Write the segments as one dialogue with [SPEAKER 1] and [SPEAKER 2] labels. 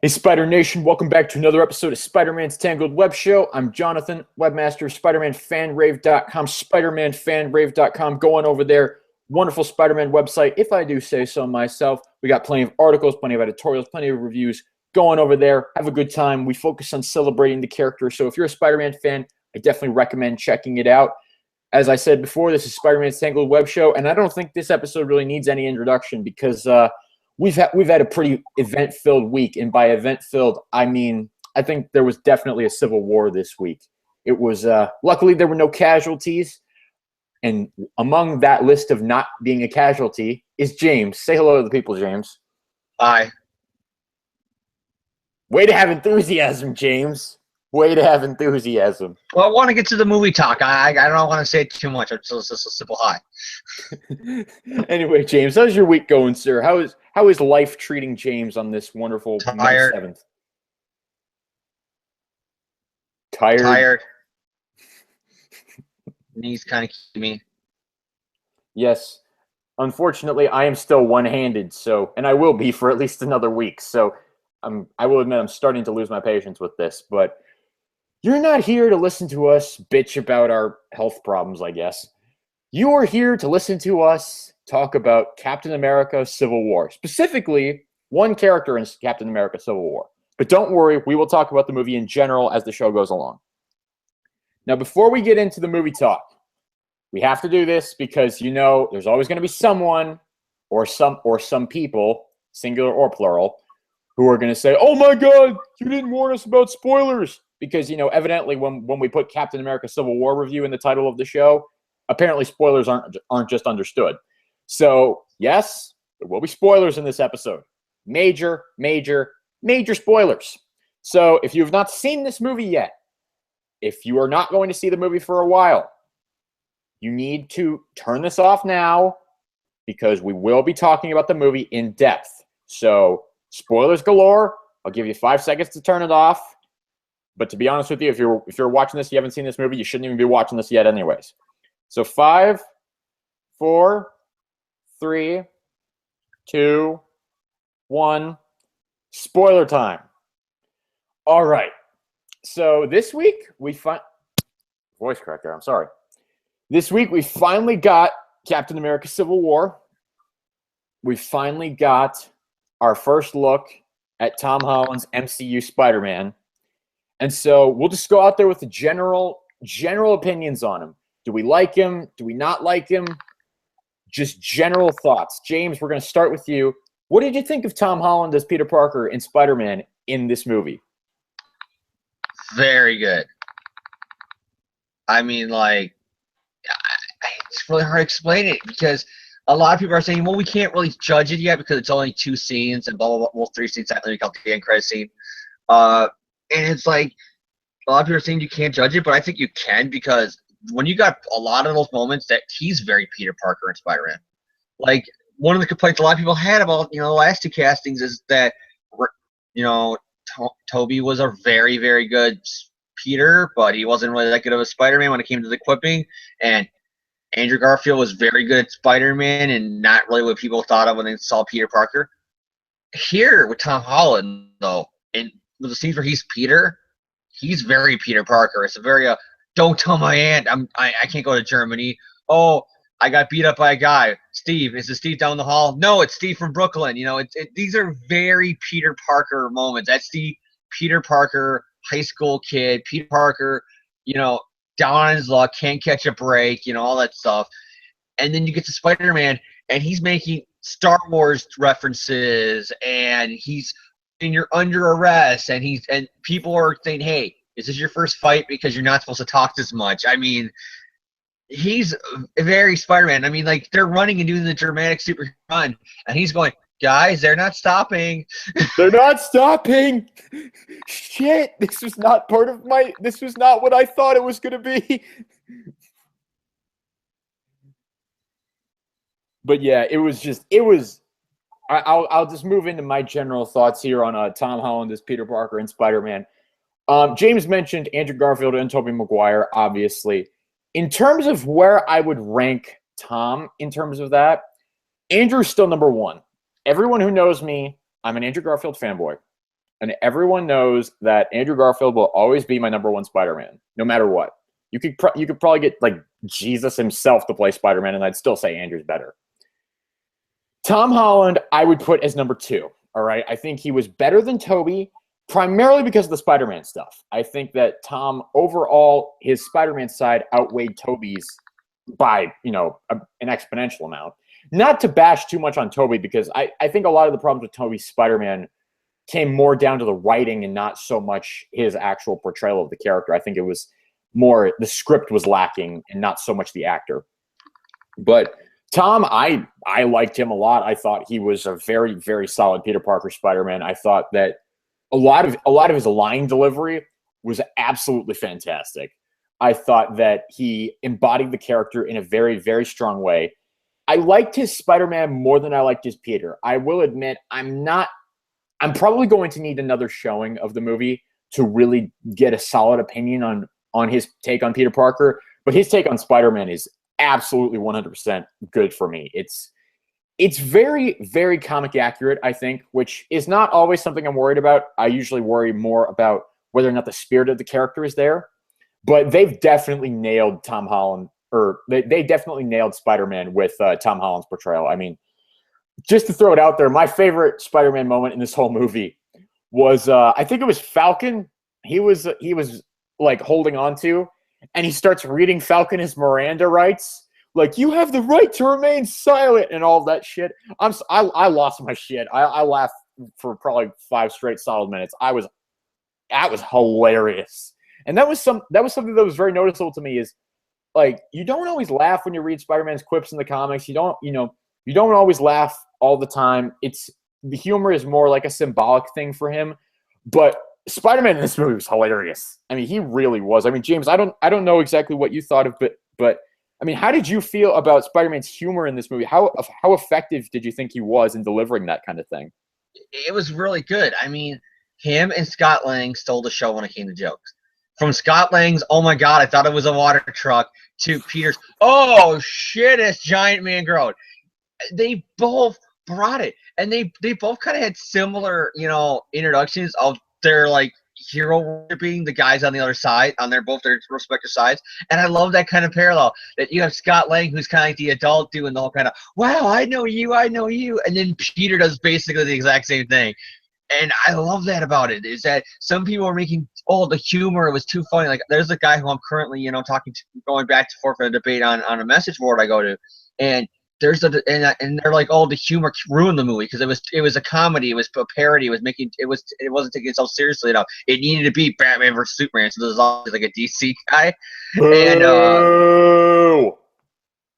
[SPEAKER 1] Hey, Spider Nation, welcome back to another episode of Spider-Man's Tangled Web Show. I'm Jonathan, webmaster of SpiderManFanRave.com, SpiderManFanRave.com. Going over there, wonderful Spider-Man website, if I do say so myself. We got plenty of articles, plenty of editorials, plenty of reviews going over there. Have a good time. We focus on celebrating the character. So if you're a Spider-Man fan, I definitely recommend checking it out. As I said before, this is Spider-Man's Tangled Web Show, and I don't think this episode really needs any introduction because we've had a pretty event-filled week, and by event-filled, I mean I think there was definitely a civil war this week. It was luckily there were no casualties, and among that list of not being a casualty is James. Say hello to the people, James.
[SPEAKER 2] Hi.
[SPEAKER 1] Way to have enthusiasm, James. Way to have enthusiasm.
[SPEAKER 2] Well, I want to get to the movie talk. I don't want to say too much. It's just a simple hi.
[SPEAKER 1] Anyway, James, how's your week going, sir? How is life treating James on this wonderful May 7th? Tired.
[SPEAKER 2] Knees kind of keep me.
[SPEAKER 1] Yes. Unfortunately, I am still one-handed, and I will be for at least another week. So I will admit I'm starting to lose my patience with this, but you're not here to listen to us bitch about our health problems, I guess. You are here to listen to us talk about Captain America Civil War, specifically one character in Captain America Civil War. But don't worry, we will talk about the movie in general as the show goes along. Now, before we get into the movie talk, we have to do this because, you know, there's always going to be someone or some people, singular or plural, who are going to say, "Oh my God, you didn't warn us about spoilers." Because, you know, evidently when we put Captain America Civil War review in the title of the show, apparently spoilers aren't just understood. So, yes, there will be spoilers in this episode. Major, major, major spoilers. So, if you have not seen this movie yet, if you are not going to see the movie for a while, you need to turn this off now because we will be talking about the movie in depth. So, spoilers galore. I'll give you 5 seconds to turn it off. But to be honest with you, if you're watching this, you haven't seen this movie, you shouldn't even be watching this yet anyways. So 5, 4, 3, 2, 1, spoiler time. All right. So this week voice crack there, I'm sorry. This week we finally got Captain America Civil War. We finally got our first look at Tom Holland's MCU Spider-Man. And so we'll just go out there with the general opinions on him. Do we like him? Do we not like him? Just general thoughts. James, we're going to start with you. What did you think of Tom Holland as Peter Parker in Spider-Man in this movie?
[SPEAKER 2] Very good. I mean, like, it's really hard to explain it because a lot of people are saying, well, we can't really judge it yet because it's only 2 scenes and blah, blah, blah. Well, 3 scenes, technically, we count the end credit scene. And it's like, a lot of people are saying you can't judge it, but I think you can because when you got a lot of those moments that he's very Peter Parker in Spider-Man. Like, one of the complaints a lot of people had about, the last 2 castings is that, Toby was a very, very good Peter, but he wasn't really that good of a Spider-Man when it came to the equipping. And Andrew Garfield was very good at Spider-Man and not really what people thought of when they saw Peter Parker. Here with Tom Holland, though, and with the scenes where he's Peter, he's very Peter Parker. It's a very don't tell my aunt I can't go to Germany. Oh, I got beat up by a guy. Steve, is it Steve down the hall? No, it's Steve from Brooklyn. These are very Peter Parker moments. That's the Peter Parker high school kid. Peter Parker, down on his luck, can't catch a break. All that stuff. And then you get to Spider-Man, and he's making Star Wars references, and you're under arrest, and people are saying, "Hey, is this your first fight? Because you're not supposed to talk this much." I mean, he's very Spider-Man. I mean, like, they're running and doing the dramatic super run, and he's going, "Guys, they're not stopping.
[SPEAKER 1] They're not stopping. Shit, this was not what I thought it was going to be." But yeah, I'll just move into my general thoughts here on Tom Holland as Peter Parker and Spider-Man. James mentioned Andrew Garfield and Tobey Maguire, obviously. In terms of where I would rank Tom in terms of that, Andrew's still number 1. Everyone who knows me, I'm an Andrew Garfield fanboy. and everyone knows that Andrew Garfield will always be my number one Spider-Man, no matter what. You could probably get like Jesus himself to play Spider-Man, and I'd still say Andrew's better. Tom Holland, I would put as number 2. All right, I think he was better than Tobey, primarily because of the Spider-Man stuff. I think that Tom overall, his Spider-Man side outweighed Tobey's by an exponential amount. Not to bash too much on Tobey, because I think a lot of the problems with Tobey's Spider-Man came more down to the writing and not so much his actual portrayal of the character. I think it was more the script was lacking and not so much the actor. But Tom, I liked him a lot. I thought he was a very, very solid Peter Parker Spider-Man. I thought that a lot of his line delivery was absolutely fantastic. I thought that he embodied the character in a very, very strong way. I liked his Spider-Man more than I liked his Peter. I will admit, I'm probably going to need another showing of the movie to really get a solid opinion on his take on Peter Parker. But his take on Spider-Man is absolutely 100% good for me. It's very, very comic accurate, I think, which is not always something I'm worried about. I usually worry more about whether or not the spirit of the character is there. But they've definitely nailed Tom Holland, or they definitely nailed Spider-Man with Tom Holland's portrayal. I mean, just to throw it out there, my favorite Spider-Man moment in this whole movie was, I think it was Falcon. He was like holding on to, and he starts reading Falcon his Miranda rights. Like, you have the right to remain silent and all that shit. I lost my shit. I laughed for probably 5 straight solid minutes. That was hilarious. And that was something that was very noticeable to me, is like, you don't always laugh when you read Spider-Man's quips in the comics. You don't always laugh all the time. The humor is more like a symbolic thing for him. But Spider-Man in this movie was hilarious. I mean, he really was. I mean, James, I don't know exactly what you thought of, but I mean, how did you feel about Spider-Man's humor in this movie? How effective did you think he was in delivering that kind of thing?
[SPEAKER 2] It was really good. I mean, him and Scott Lang stole the show when it came to jokes. From Scott Lang's, oh my god, I thought it was a water truck, to Peter's, oh shit, it's Giant Man Grown. They both brought it, and they both kind of had similar, introductions of their like hero worshiping the guys on the other side, on both their respective sides. And I love that kind of parallel, that you have Scott Lang, who's kind of like the adult, doing the whole kind of, wow, I know you, and then Peter does basically the exact same thing. And I love that about it, is that some people are making, the humor was too funny. Like, there's a guy who I'm currently, talking to, going back and forth in a debate on a message board I go to, and and they're like, the humor ruined the movie, because it was a comedy, it was a parody, it wasn't taking itself seriously enough. It needed to be Batman versus Superman, so there's always like a DC guy,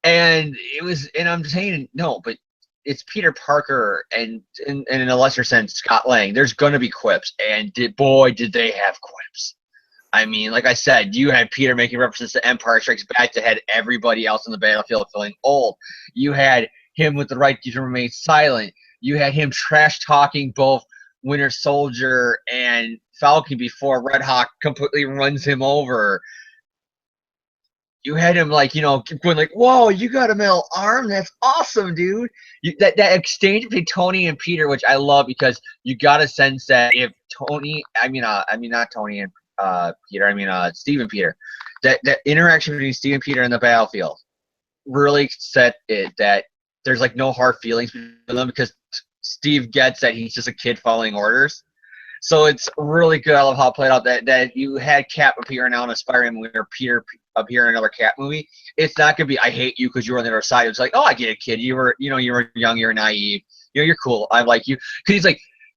[SPEAKER 2] and I'm saying, no, but it's Peter Parker, and in a lesser sense Scott Lang. There's gonna be quips, and did they have quips. I mean, like I said, you had Peter making references to Empire Strikes Back that had everybody else on the battlefield feeling old. You had him with the right to remain silent. You had him trash talking both Winter Soldier and Falcon before Red Hawk completely runs him over. You had him going like, whoa, you got a metal arm? That's awesome, dude. That exchange between Tony and Peter, which I love, because you got a sense that if Tony, not Tony and Peter, Steve and Peter, that interaction between Steve and Peter in the battlefield really set it that there's like no hard feelings between them, because Steve gets that he's just a kid following orders. So it's really good. I love how it played out, that you had Cap appear now in a Spider-Man movie, or Peter appear in another Cap movie. It's not gonna be, I hate you because you were on the other side. It's like, oh, I get it, kid. You were young, you're naive. You're cool. I like you. Because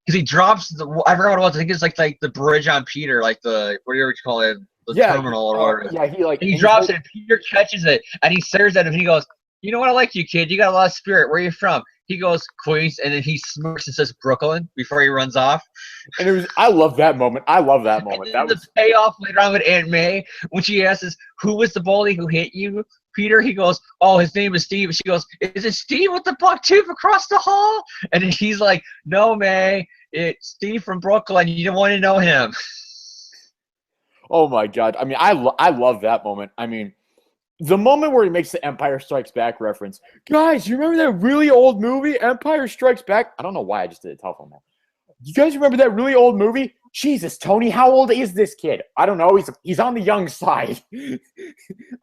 [SPEAKER 2] he drops I forgot what it was. I think it's like the bridge on Peter, like what do you call it? The terminal or whatever.
[SPEAKER 1] Yeah,
[SPEAKER 2] he drops it, and Peter catches it, and he stares at him, and he goes, you know what? I like you, kid. You got a lot of spirit. Where are you from? He goes, Queens, and then he smirks and says Brooklyn before he runs off.
[SPEAKER 1] And I love that moment. That was
[SPEAKER 2] the payoff later on with Aunt May, when she asks, who was the bully who hit you, Peter? He goes, oh, his name is Steve. And she goes, is it Steve with the buck tooth across the hall? And then he's like, no, May, it's Steve from Brooklyn. You don't want to know him.
[SPEAKER 1] Oh my god. I mean, I love that moment. I mean, the moment where he makes the Empire Strikes Back reference. Guys, you remember that really old movie, Empire Strikes Back? I don't know why I just did a telephone there. You guys remember that really old movie? Jesus, Tony, how old is this kid? I don't know. He's on the young side.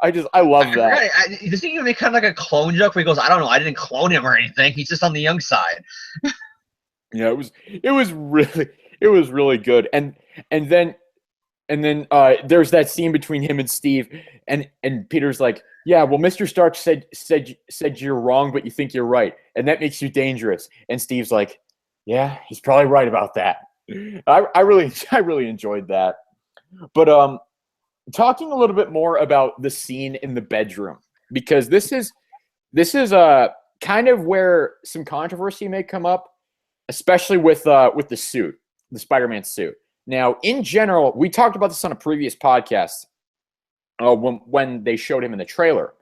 [SPEAKER 1] I love that.
[SPEAKER 2] Does he even make kind of like a clone joke where he goes, I don't know, I didn't clone him or anything. He's just on the young side.
[SPEAKER 1] Yeah, it was really good. And then there's that scene between him and Steve, and Peter's like, yeah, well, Mr. Stark said you're wrong, but you think you're right, and that makes you dangerous. And Steve's like, yeah, he's probably right about that. I really enjoyed that. But talking a little bit more about the scene in the bedroom, because this is kind of where some controversy may come up, especially with the suit, the Spider-Man suit. Now, in general, we talked about this on a previous podcast when they showed him in the trailer,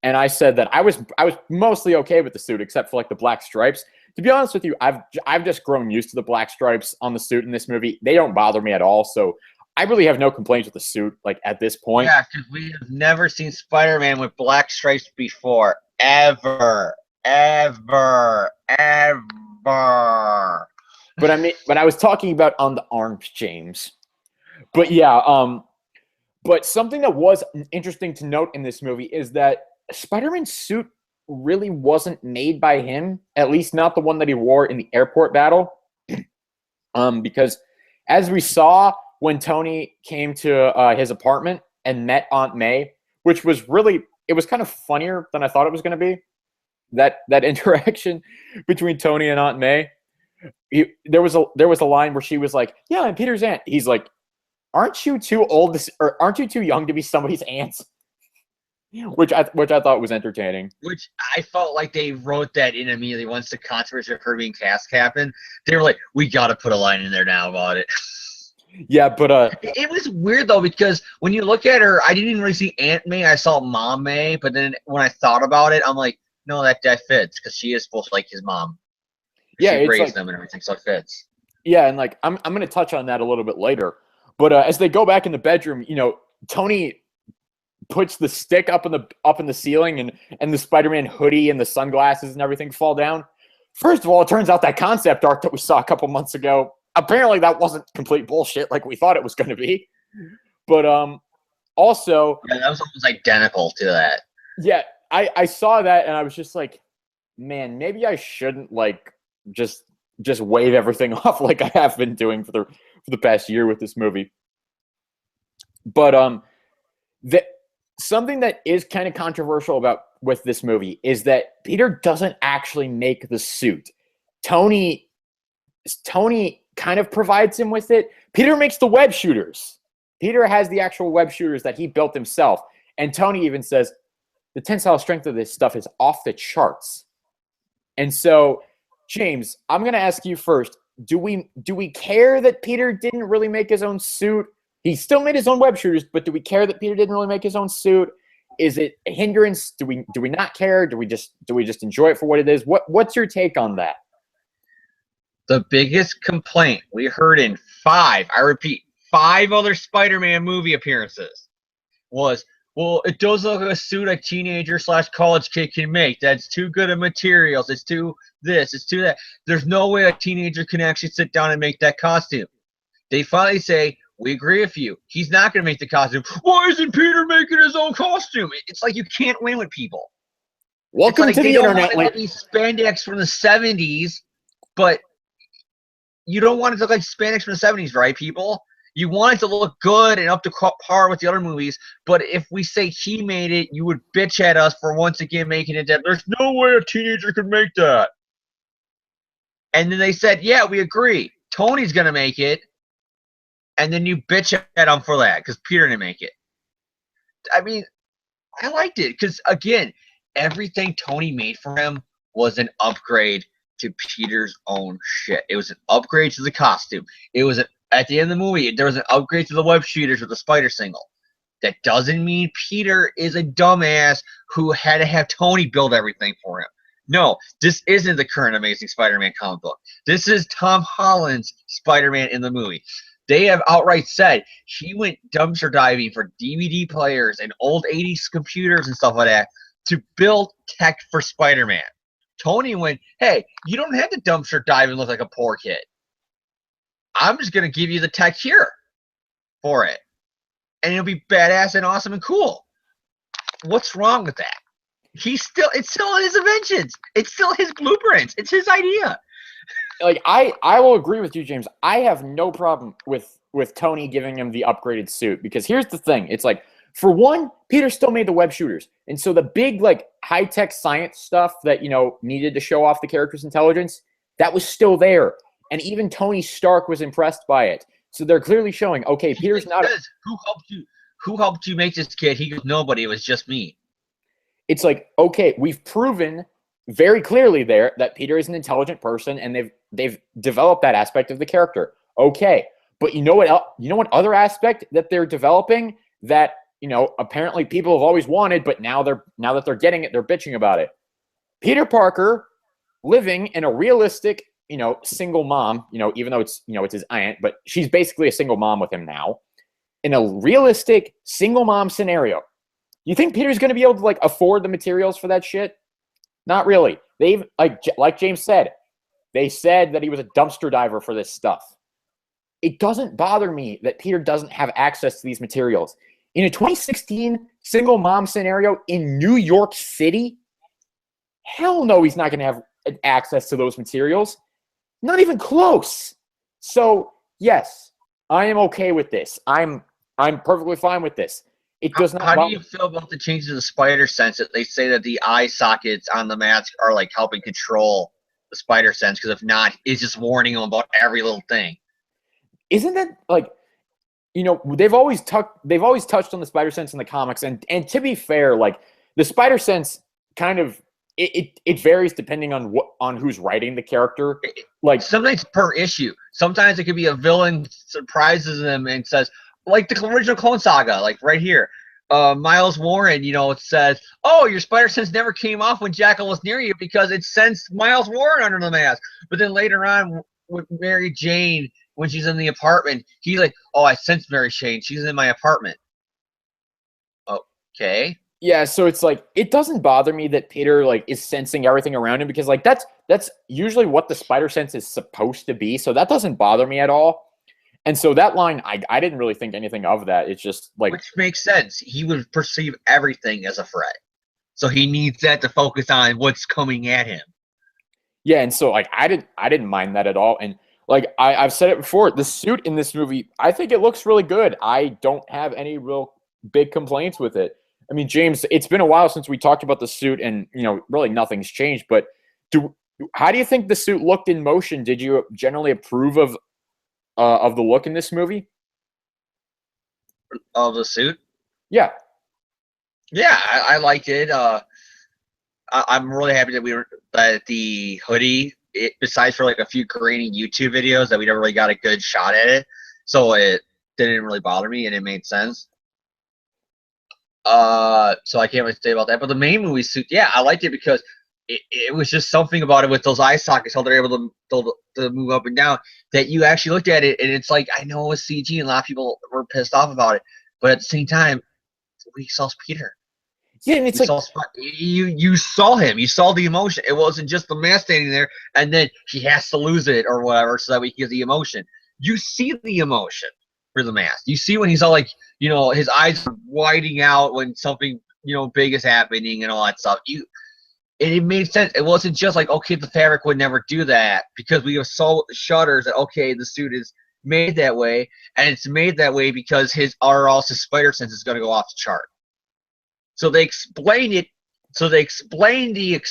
[SPEAKER 1] and I said that I was mostly okay with the suit except for like the black stripes. To be honest with you, I've just grown used to the black stripes on the suit in this movie. They don't bother me at all, so I really have no complaints with the suit like at this point.
[SPEAKER 2] Yeah, because we have never seen Spider-Man with black stripes before, ever.
[SPEAKER 1] But I was talking about on the arms, James. But yeah, but something that was interesting to note in this movie is that Spider-Man's suit really wasn't made by him, at least not the one that he wore in the airport battle. Because as we saw when Tony came to his apartment and met Aunt May, which was really, it was kind of funnier than I thought it was going to be. That interaction between Tony and Aunt May. There was a line where she was like, "Yeah, I'm Peter's aunt." He's like, "Aren't you too old or aren't you too young to be somebody's aunt?" Which I thought was entertaining.
[SPEAKER 2] Which I felt like they wrote that in immediately once the controversy of her being cast happened. They were like, "We got to put a line in there now about it."
[SPEAKER 1] Yeah, but
[SPEAKER 2] it was weird though because when you look at her, I didn't even really see Aunt May. I saw Mom May, but then when I thought about it, I'm like, no, that fits because she is supposed to like his mom.
[SPEAKER 1] Yeah,
[SPEAKER 2] she raised them and everything, so it fits.
[SPEAKER 1] Yeah, and like I'm going to touch on that a little bit later. But as they go back in the bedroom, Tony puts the stick up in the ceiling, and the Spider-Man hoodie and the sunglasses and everything fall down. First of all, it turns out that concept art that we saw a couple months ago, apparently that wasn't complete bullshit like we thought it was going to be. But also,
[SPEAKER 2] yeah, that was almost identical to that.
[SPEAKER 1] Yeah, I saw that and I was just like, man, maybe I shouldn't like just wave everything off like I have been doing for the past year with this movie. But something that is kind of controversial with this movie is that Peter doesn't actually make the suit. Tony kind of provides him with it. Peter makes the web shooters. Peter has the actual web shooters that he built himself. And Tony even says, the tensile strength of this stuff is off the charts. And so, James, I'm going to ask you first. Do we care that Peter didn't really make his own suit? He still made his own web shooters, but do we care that Peter didn't really make his own suit? Is it a hindrance? Do we not care? Do we just enjoy it for what it is? What's your take on that?
[SPEAKER 2] The biggest complaint we heard in 5 other Spider-Man movie appearances was, well, it does look like a suit a teenager/college kid can make. That's too good of materials. It's too this. It's too that. There's no way a teenager can actually sit down and make that costume. They finally say, we agree with you. He's not going to make the costume. Why isn't Peter making his own costume? It's like you can't win with people.
[SPEAKER 1] Welcome to the internet.
[SPEAKER 2] They don't want it to be spandex from the 70s, but you don't want it to look like spandex from the 70s, right, people? You want it to look good and up to par with the other movies, but if we say he made it, you would bitch at us for once again making it that there's no way a teenager could make that. And then they said, yeah, we agree. Tony's going to make it. And then you bitch at him for that because Peter didn't make it. I mean, I liked it because, again, everything Tony made for him was an upgrade to Peter's own shit. It was an upgrade to the costume. It was at the end of the movie, there was an upgrade to the web shooters with the spider single. That doesn't mean Peter is a dumbass who had to have Tony build everything for him. No, this isn't the current Amazing Spider-Man comic book. This is Tom Holland's Spider-Man in the movie. They have outright said he went dumpster diving for DVD players and old 80s computers and stuff like that to build tech for Spider-Man. Tony went, hey, you don't have to dumpster dive and look like a poor kid. I'm just gonna give you the tech here for it, and it'll be badass and awesome and cool. What's wrong with that? It's still his inventions. It's still his blueprints. It's his idea.
[SPEAKER 1] Like I will agree with you, James. I have no problem with Tony giving him the upgraded suit, because here's the thing. It's like, for one, Peter still made the web shooters. And so the big, like, high-tech science stuff that, needed to show off the character's intelligence, that was still there. And even Tony Stark was impressed by it. So they're clearly showing, okay, Peter's not...
[SPEAKER 2] Who helped you make this kid? He goes, nobody. It was just me.
[SPEAKER 1] It's like, okay, we've proven very clearly there that Peter is an intelligent person, and they've developed that aspect of the character. Okay. But you know what other aspect that they're developing that, apparently people have always wanted, but now that they're getting it, they're bitching about it. Peter Parker living in a realistic, single mom, even though it's his aunt, but she's basically a single mom with him now, in a realistic single mom scenario. You think Peter's going to be able to, like, afford the materials for that shit? Not really. They've, like James said, they said that he was a dumpster diver for this stuff. It doesn't bother me that Peter doesn't have access to these materials. In a 2016 single mom scenario in New York City, hell no, he's not going to have access to those materials. Not even close. So, yes, I am okay with this. I'm perfectly fine with this. It does not.
[SPEAKER 2] How do you feel about the changes in the spider sense that they say that the eye sockets on the mask are, like, helping control the spider sense? Because if not, it's just warning them about every little thing.
[SPEAKER 1] Isn't that, like, they've always touched on the spider sense in the comics, and to be fair, like, the spider sense kind of it varies depending on who's writing the character. Like,
[SPEAKER 2] sometimes per issue. Sometimes it could be a villain surprises them and says, like the original Clone Saga, like right here. Miles Warren, it says, oh, your spider sense never came off when Jackal was near you because it sensed Miles Warren under the mask. But then later on with Mary Jane, when she's in the apartment, he's like, oh, I sense Mary Jane. She's in my apartment. Okay.
[SPEAKER 1] Yeah, so it's like, it doesn't bother me that Peter, like, is sensing everything around him, because, like, that's usually what the spider sense is supposed to be. So that doesn't bother me at all. And so that line, I didn't really think anything of that. It's just like,
[SPEAKER 2] which makes sense. He would perceive everything as a threat, so he needs that to focus on what's coming at him.
[SPEAKER 1] Yeah, and so, like, I didn't mind that at all. And, like, I've said it before, the suit in this movie, I think it looks really good. I don't have any real big complaints with it. I mean, James, it's been a while since we talked about the suit, and, really nothing's changed. But how do you think the suit looked in motion? Did you generally approve of the look in this movie?
[SPEAKER 2] Of the suit?
[SPEAKER 1] Yeah.
[SPEAKER 2] Yeah, I liked it. I'm really happy that the hoodie, besides for like a few grainy YouTube videos that we never really got a good shot at it, so it didn't really bother me and it made sense. So I can't really say about that. But the main movie suit, yeah, I liked it because it was just something about it with those eye sockets, how they're able to move up and down, that you actually looked at it and it's like, I know it was CG and a lot of people were pissed off about it, but at the same time, we saw Peter.
[SPEAKER 1] Yeah, and it's like,
[SPEAKER 2] you saw him, you saw the emotion. It wasn't just the man standing there and then he has to lose it or whatever so that we get the emotion. You see the emotion for the mask. You see when he's all like, his eyes are widening out when something, big is happening and all that stuff. It made sense. It wasn't just like, okay, the fabric would never do that, because we saw shutters that, okay, the suit is made that way, and it's made that way because his spider sense is going to go off the chart. So they explained it. So they explained it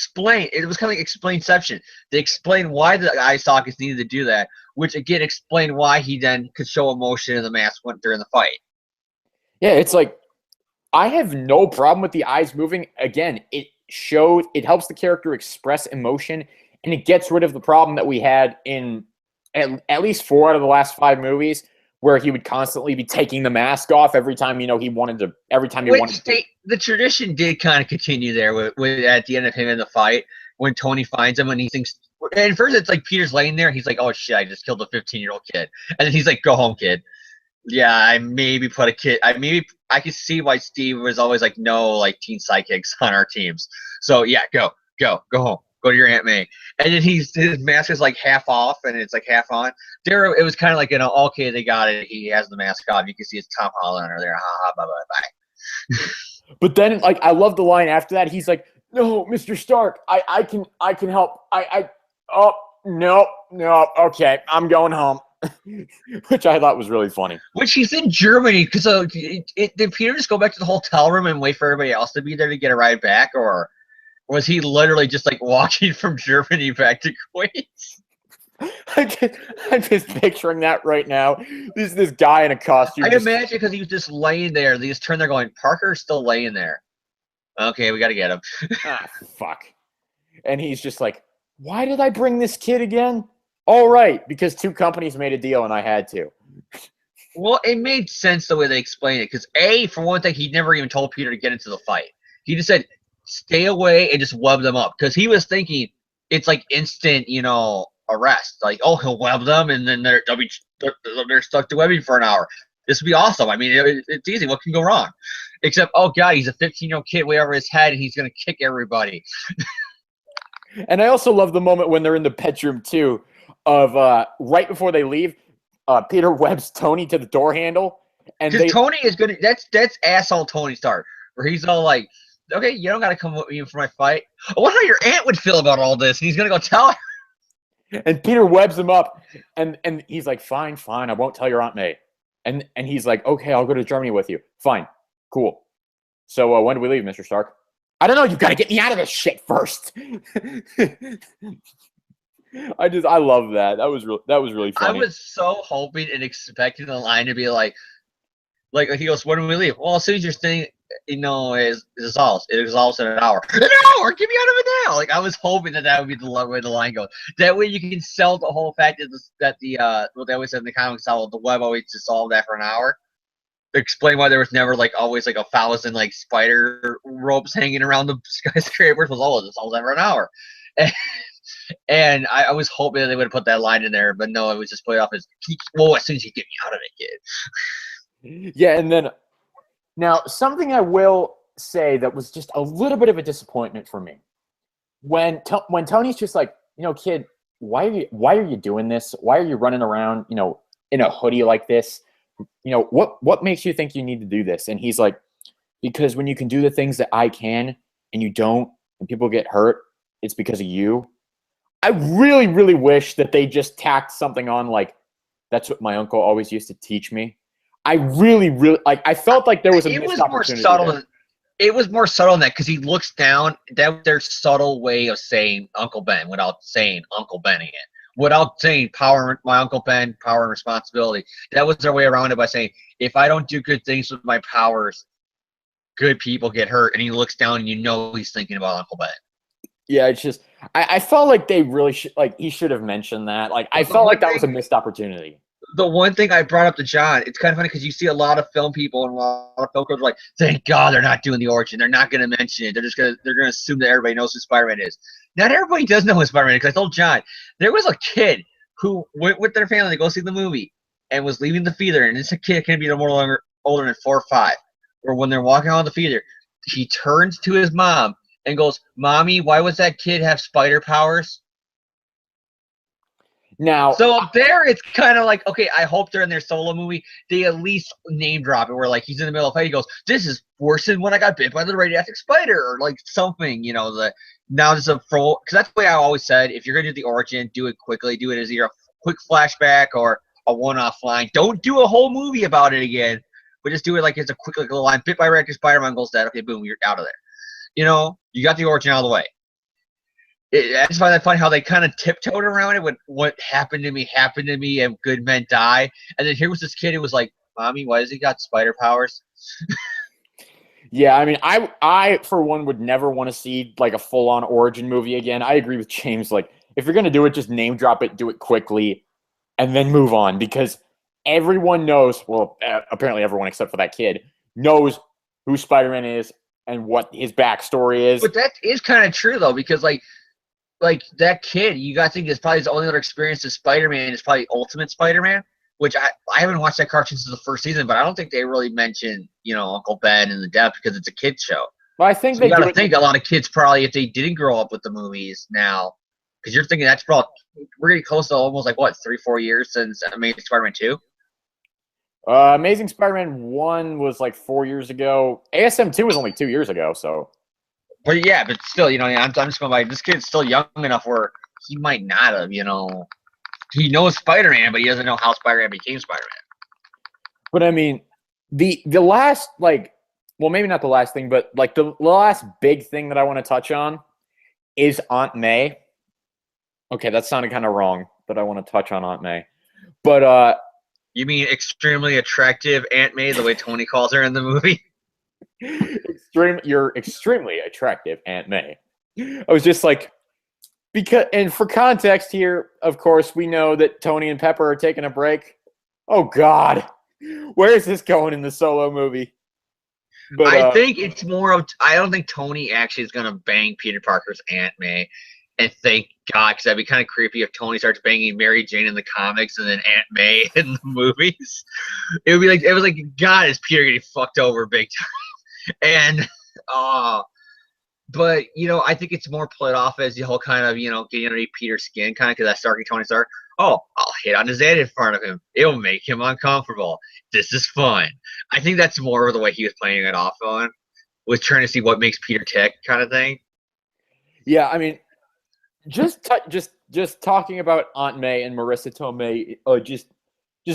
[SPEAKER 2] was kind of like explainception. They explained why the eye sockets needed to do that, which again explained why he then could show emotion in the mask during the fight.
[SPEAKER 1] Yeah, it's like, I have no problem with the eyes moving. Again, it helps the character express emotion, and it gets rid of the problem that we had in at least 4 out of the last 5 movies, where he would constantly be taking the mask off every time he wanted to.
[SPEAKER 2] The tradition did kind of continue there with at the end of him in the fight when Tony finds him and he thinks. And first it's like Peter's laying there. He's like, "Oh shit, I just killed a 15-year-old kid," and then he's like, "Go home, kid." Yeah, I maybe put a kid. I could see why Steve was always like, no, like teen sidekicks on our teams. So yeah, go home, Go to your Aunt May. And then his mask is like half off and it's like half on. There, it was kind of like, okay, they got it. He has the mask off. You can see his Tom Holland under there. Ha ha, bye bye bye.
[SPEAKER 1] But then, like, I love the line after that. He's like, "No, Mr. Stark, I can help. Oh no, okay, I'm going home," which I thought was really funny.
[SPEAKER 2] Which he's in Germany because did Peter just go back to the hotel room and wait for everybody else to be there to get a ride back, or was he literally just like walking from Germany back to Queens?
[SPEAKER 1] I'm just picturing that right now. This guy in a costume.
[SPEAKER 2] I imagine because he was just laying there. They just turned there going, Parker's still laying there. Okay, we got to get him.
[SPEAKER 1] Fuck. And he's just like, why did I bring this kid again? All right, because 2 companies made a deal and I had to.
[SPEAKER 2] Well, it made sense the way they explained it. Because for one thing, he never even told Peter to get into the fight. He just said, stay away and just web them up. Because he was thinking it's like instant, arrest. Like, oh, he'll web them and then they're stuck to webbing for an hour. This would be awesome. I mean, it's easy. What can go wrong? Except, oh god, he's a 15-year-old kid way over his head and he's gonna kick everybody.
[SPEAKER 1] And I also love the moment when they're in the bedroom too, of right before they leave, Peter webs Tony to the door handle, and
[SPEAKER 2] Tony is gonna. That's asshole Tony Stark, where he's all like, okay, you don't gotta come with me for my fight. I wonder how your aunt would feel about all this. And he's gonna go tell her.
[SPEAKER 1] And Peter webs him up, and he's like, fine, I won't tell your Aunt May. And he's like, okay, I'll go to Germany with you. Fine, cool. So when do we leave, Mr. Stark? I don't know. You've got to get me out of this shit first. I love that. That was really funny.
[SPEAKER 2] I was so hoping and expecting the line to be like he goes, when do we leave? Well, as soon as your thing, is dissolves. It dissolves in an hour. An hour? Get me out of it now! Like I was hoping that would be the way the line goes. That way you can sell the whole fact that what they always said in the comics, how the web always dissolved after an hour. Explain why there was never like always like 1,000 like spider ropes hanging around the skyscrapers was always ever an hour. And I was hoping that they would have put that line in there, but no, it was just put off as as soon as you get me out of it, kid.
[SPEAKER 1] Yeah, and then now something I will say that was just a little bit of a disappointment for me. When Tony's just like, kid, why are you doing this? Why are you running around, in a hoodie like this? What makes you think you need to do this? And he's like, because when you can do the things that I can and you don't, and people get hurt, it's because of you. I really, really wish that they just tacked something on like, that's what my uncle always used to teach me. I really, really I felt like there was a missed opportunity there.
[SPEAKER 2] It was more subtle than that because he looks down. That was their subtle way of saying Uncle Ben without saying Uncle Benning it. Without saying my Uncle Ben, power and responsibility. That was their way around it by saying, if I don't do good things with my powers, good people get hurt. And he looks down and he's thinking about Uncle Ben.
[SPEAKER 1] Yeah, it's just, I felt like they really should, like, he should have mentioned that. Like, I felt like that was a missed opportunity.
[SPEAKER 2] The one thing I brought up to John, it's kind of funny because you see a lot of film people and a lot of film critics like, thank God they're not doing the origin. They're not going to mention it. They're going to assume that everybody knows who Spider-Man is. Not everybody does know who Spider-Man is. Because I told John, there was a kid who went with their family to go see the movie and was leaving the theater. And this kid can be no more older than 4 or 5. Where when they're walking out of the theater, he turns to his mom and goes, Mommy, why was that kid have spider powers?
[SPEAKER 1] Now,
[SPEAKER 2] so up there, it's kind of like, okay, I hope they're in their solo movie. They at least name drop it where, like, he's in the middle of a fight. He goes, this is worse than when I got bit by the radioactive spider, or like something, now there's a full, because that's the way I always said, if you're going to do the origin, do it quickly. Do it as either a quick flashback or a one-off line. Don't do a whole movie about it again, but just do it like it's a quick little line. Bit by radioactive Spider-Man goes dead. Okay, boom, you're out of there. You got the origin out of the way. I just find that funny how they kind of tiptoed around it with what happened to me, and good men die. And then here was this kid who was like, Mommy, why does he got spider powers?
[SPEAKER 1] Yeah, I mean, I for one would never want to see like a full-on origin movie again. I agree with James. Like, if you're going to do it, just name drop it, do it quickly, and then move on. Because everyone knows, well, apparently everyone except for that kid, knows who Spider-Man is and what his backstory is.
[SPEAKER 2] But that is kind of true, though, because, like that kid, you got to think is probably his only other experience as Spider-Man is probably Ultimate Spider-Man, which I haven't watched that cartoon since the first season, but I don't think they really mention, Uncle Ben and the death because it's a kid's show.
[SPEAKER 1] But I think
[SPEAKER 2] So you
[SPEAKER 1] they
[SPEAKER 2] got
[SPEAKER 1] do
[SPEAKER 2] to
[SPEAKER 1] it.
[SPEAKER 2] think a lot of kids probably, if they didn't grow up with the movies now, because you're thinking that's probably we're getting close to almost like what 3-4 years since Amazing Spider-Man 2.
[SPEAKER 1] Amazing Spider-Man 1 was like 4 years ago. ASM 2 was only 2 years ago, so.
[SPEAKER 2] But yeah, but still, I'm just going by this kid's still young enough where he might not have, he knows Spider-Man, but he doesn't know how Spider-Man became Spider-Man.
[SPEAKER 1] But I mean, the last, like, well, maybe not the last thing, but like the last big thing that I want to touch on is Aunt May. Okay, that sounded kind of wrong, but I want to touch on Aunt May. But
[SPEAKER 2] You mean extremely attractive Aunt May, the way Tony calls her in the movie?
[SPEAKER 1] you're extremely attractive, Aunt May. I was just like, because, and for context here, of course, we know that Tony and Pepper are taking a break. Oh God, where is this going in the Solo movie? But
[SPEAKER 2] I think it's more of, I don't think Tony actually is going to bang Peter Parker's Aunt May. And thank God, because that'd be kind of creepy if Tony starts banging Mary Jane in the comics and then Aunt May in the movies. It was like, God, is Peter getting fucked over big time? And, but, I think it's more played off as the whole kind of, getting underneath Peter's skin, kind of, because that's Starky Tony Stark. Oh, I'll hit on his head in front of him. It'll make him uncomfortable. This is fun. I think that's more of the way he was playing it off on, was trying to see what makes Peter tick, kind of thing.
[SPEAKER 1] Yeah, I mean, just talking about Aunt May and Marissa Tomei, just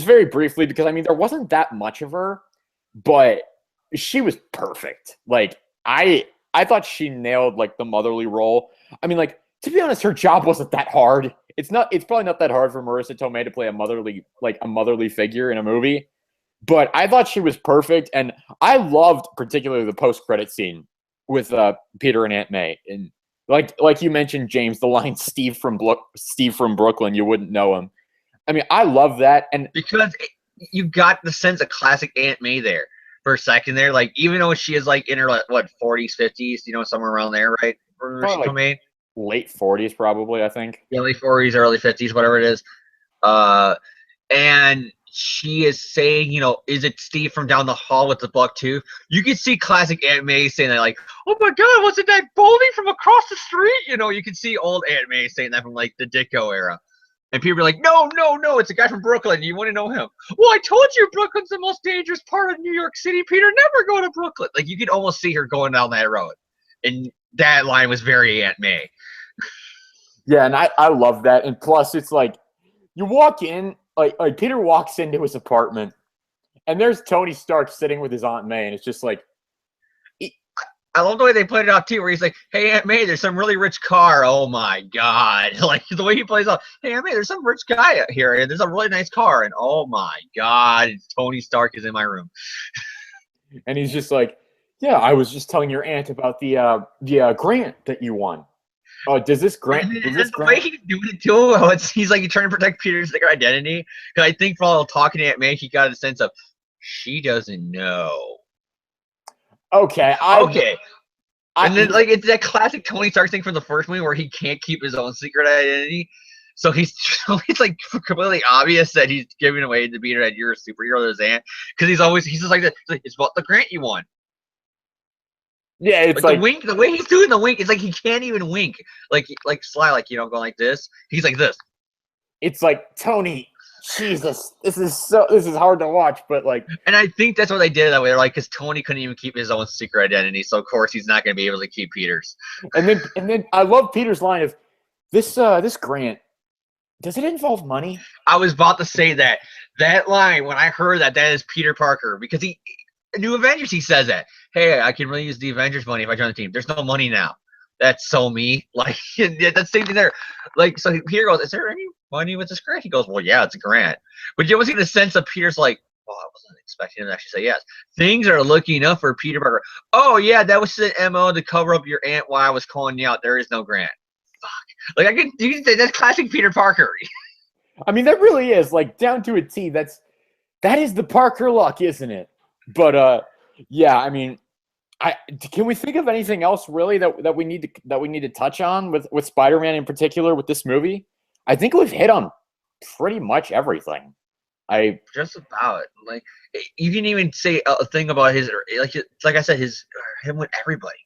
[SPEAKER 1] very briefly, because I mean, there wasn't that much of her, but she was perfect. Like I thought she nailed like the motherly role. I mean, like, to be honest, her job wasn't that hard. It's probably not that hard for Marissa Tomei to play a motherly figure in a movie. But I thought she was perfect, and I loved particularly the post-credit scene with Peter and Aunt May. And like you mentioned, James, the line Steve from Brooklyn, you wouldn't know him. I mean, I love that, and
[SPEAKER 2] because you got the sense of classic Aunt May there for a second there. Like, even though she is like in her 40s, 50s, somewhere around there, right?
[SPEAKER 1] like late 40s, probably. I think
[SPEAKER 2] late 40s, early 50s, whatever it is. And she is saying, is it Steve from down the hall with the buck tooth? You can see classic Aunt May saying that, like, oh my God, wasn't that Boldy from across the street? You can see old Aunt May saying that from like the Ditko era. And people are like, no, it's a guy from Brooklyn. You want to know him? Well, I told you Brooklyn's the most dangerous part of New York City, Peter. Never go to Brooklyn. Like, you could almost see her going down that road. And that line was very Aunt May.
[SPEAKER 1] Yeah, and I love that. And plus, it's like, you walk in, like Peter walks into his apartment, and there's Tony Stark sitting with his Aunt May, and it's just like,
[SPEAKER 2] I love the way they played it out too, where he's like, "Hey Aunt May, there's some really rich car." Oh my God! Like the way he plays off. Hey Aunt May, there's some rich guy here, and there's a really nice car, and oh my God, Tony Stark is in my room.
[SPEAKER 1] And he's just like, "Yeah, I was just telling your aunt about the grant that you won. Oh, does this grant?
[SPEAKER 2] The way he's doing it too, he's like, he's trying to protect Peter's identity. Because I think while talking to Aunt May, he got a sense of she doesn't know.
[SPEAKER 1] Okay.
[SPEAKER 2] And then, like, it's that classic Tony Stark thing from the first movie where he can't keep his own secret identity. So it's like completely obvious that he's giving away to Peter that you're a superhero to his aunt. Because he's just like, it's about the grant you won.
[SPEAKER 1] Yeah, it's
[SPEAKER 2] like the wink, the way he's doing the wink, it's like he can't even wink. Like Sly, like, going like this. He's like this.
[SPEAKER 1] It's like, Tony, Jesus, this is hard to watch, but like,
[SPEAKER 2] and I think that's what they did that way. They're like, because Tony couldn't even keep his own secret identity, so of course he's not going to be able to keep Peter's.
[SPEAKER 1] And then I love Peter's line of this grant. Does it involve money?
[SPEAKER 2] I was about to say that line when I heard that is Peter Parker, because New Avengers, he says that. Hey, I can really use the Avengers money if I join the team. There's no money now. That's so me. Like, that's the same thing there. Like, so Peter goes, is there any money with this grant? He goes, well, yeah, it's a grant. But you always get the sense of Peter's like, well, I wasn't expecting him to actually say yes. Things are looking up for Peter Parker. Oh, yeah, that was the MO to cover up your aunt while I was calling you out. There is no grant. Fuck. Like, you can say that's classic Peter Parker.
[SPEAKER 1] I mean, that really is, like, down to a T. That is the Parker luck, isn't it? But yeah, I mean, can we think of anything else really that we need to touch on with Spider-Man in particular with this movie? I think we've hit on pretty much everything.
[SPEAKER 2] Just about, like, you can even say a thing about his, like I said, him with everybody.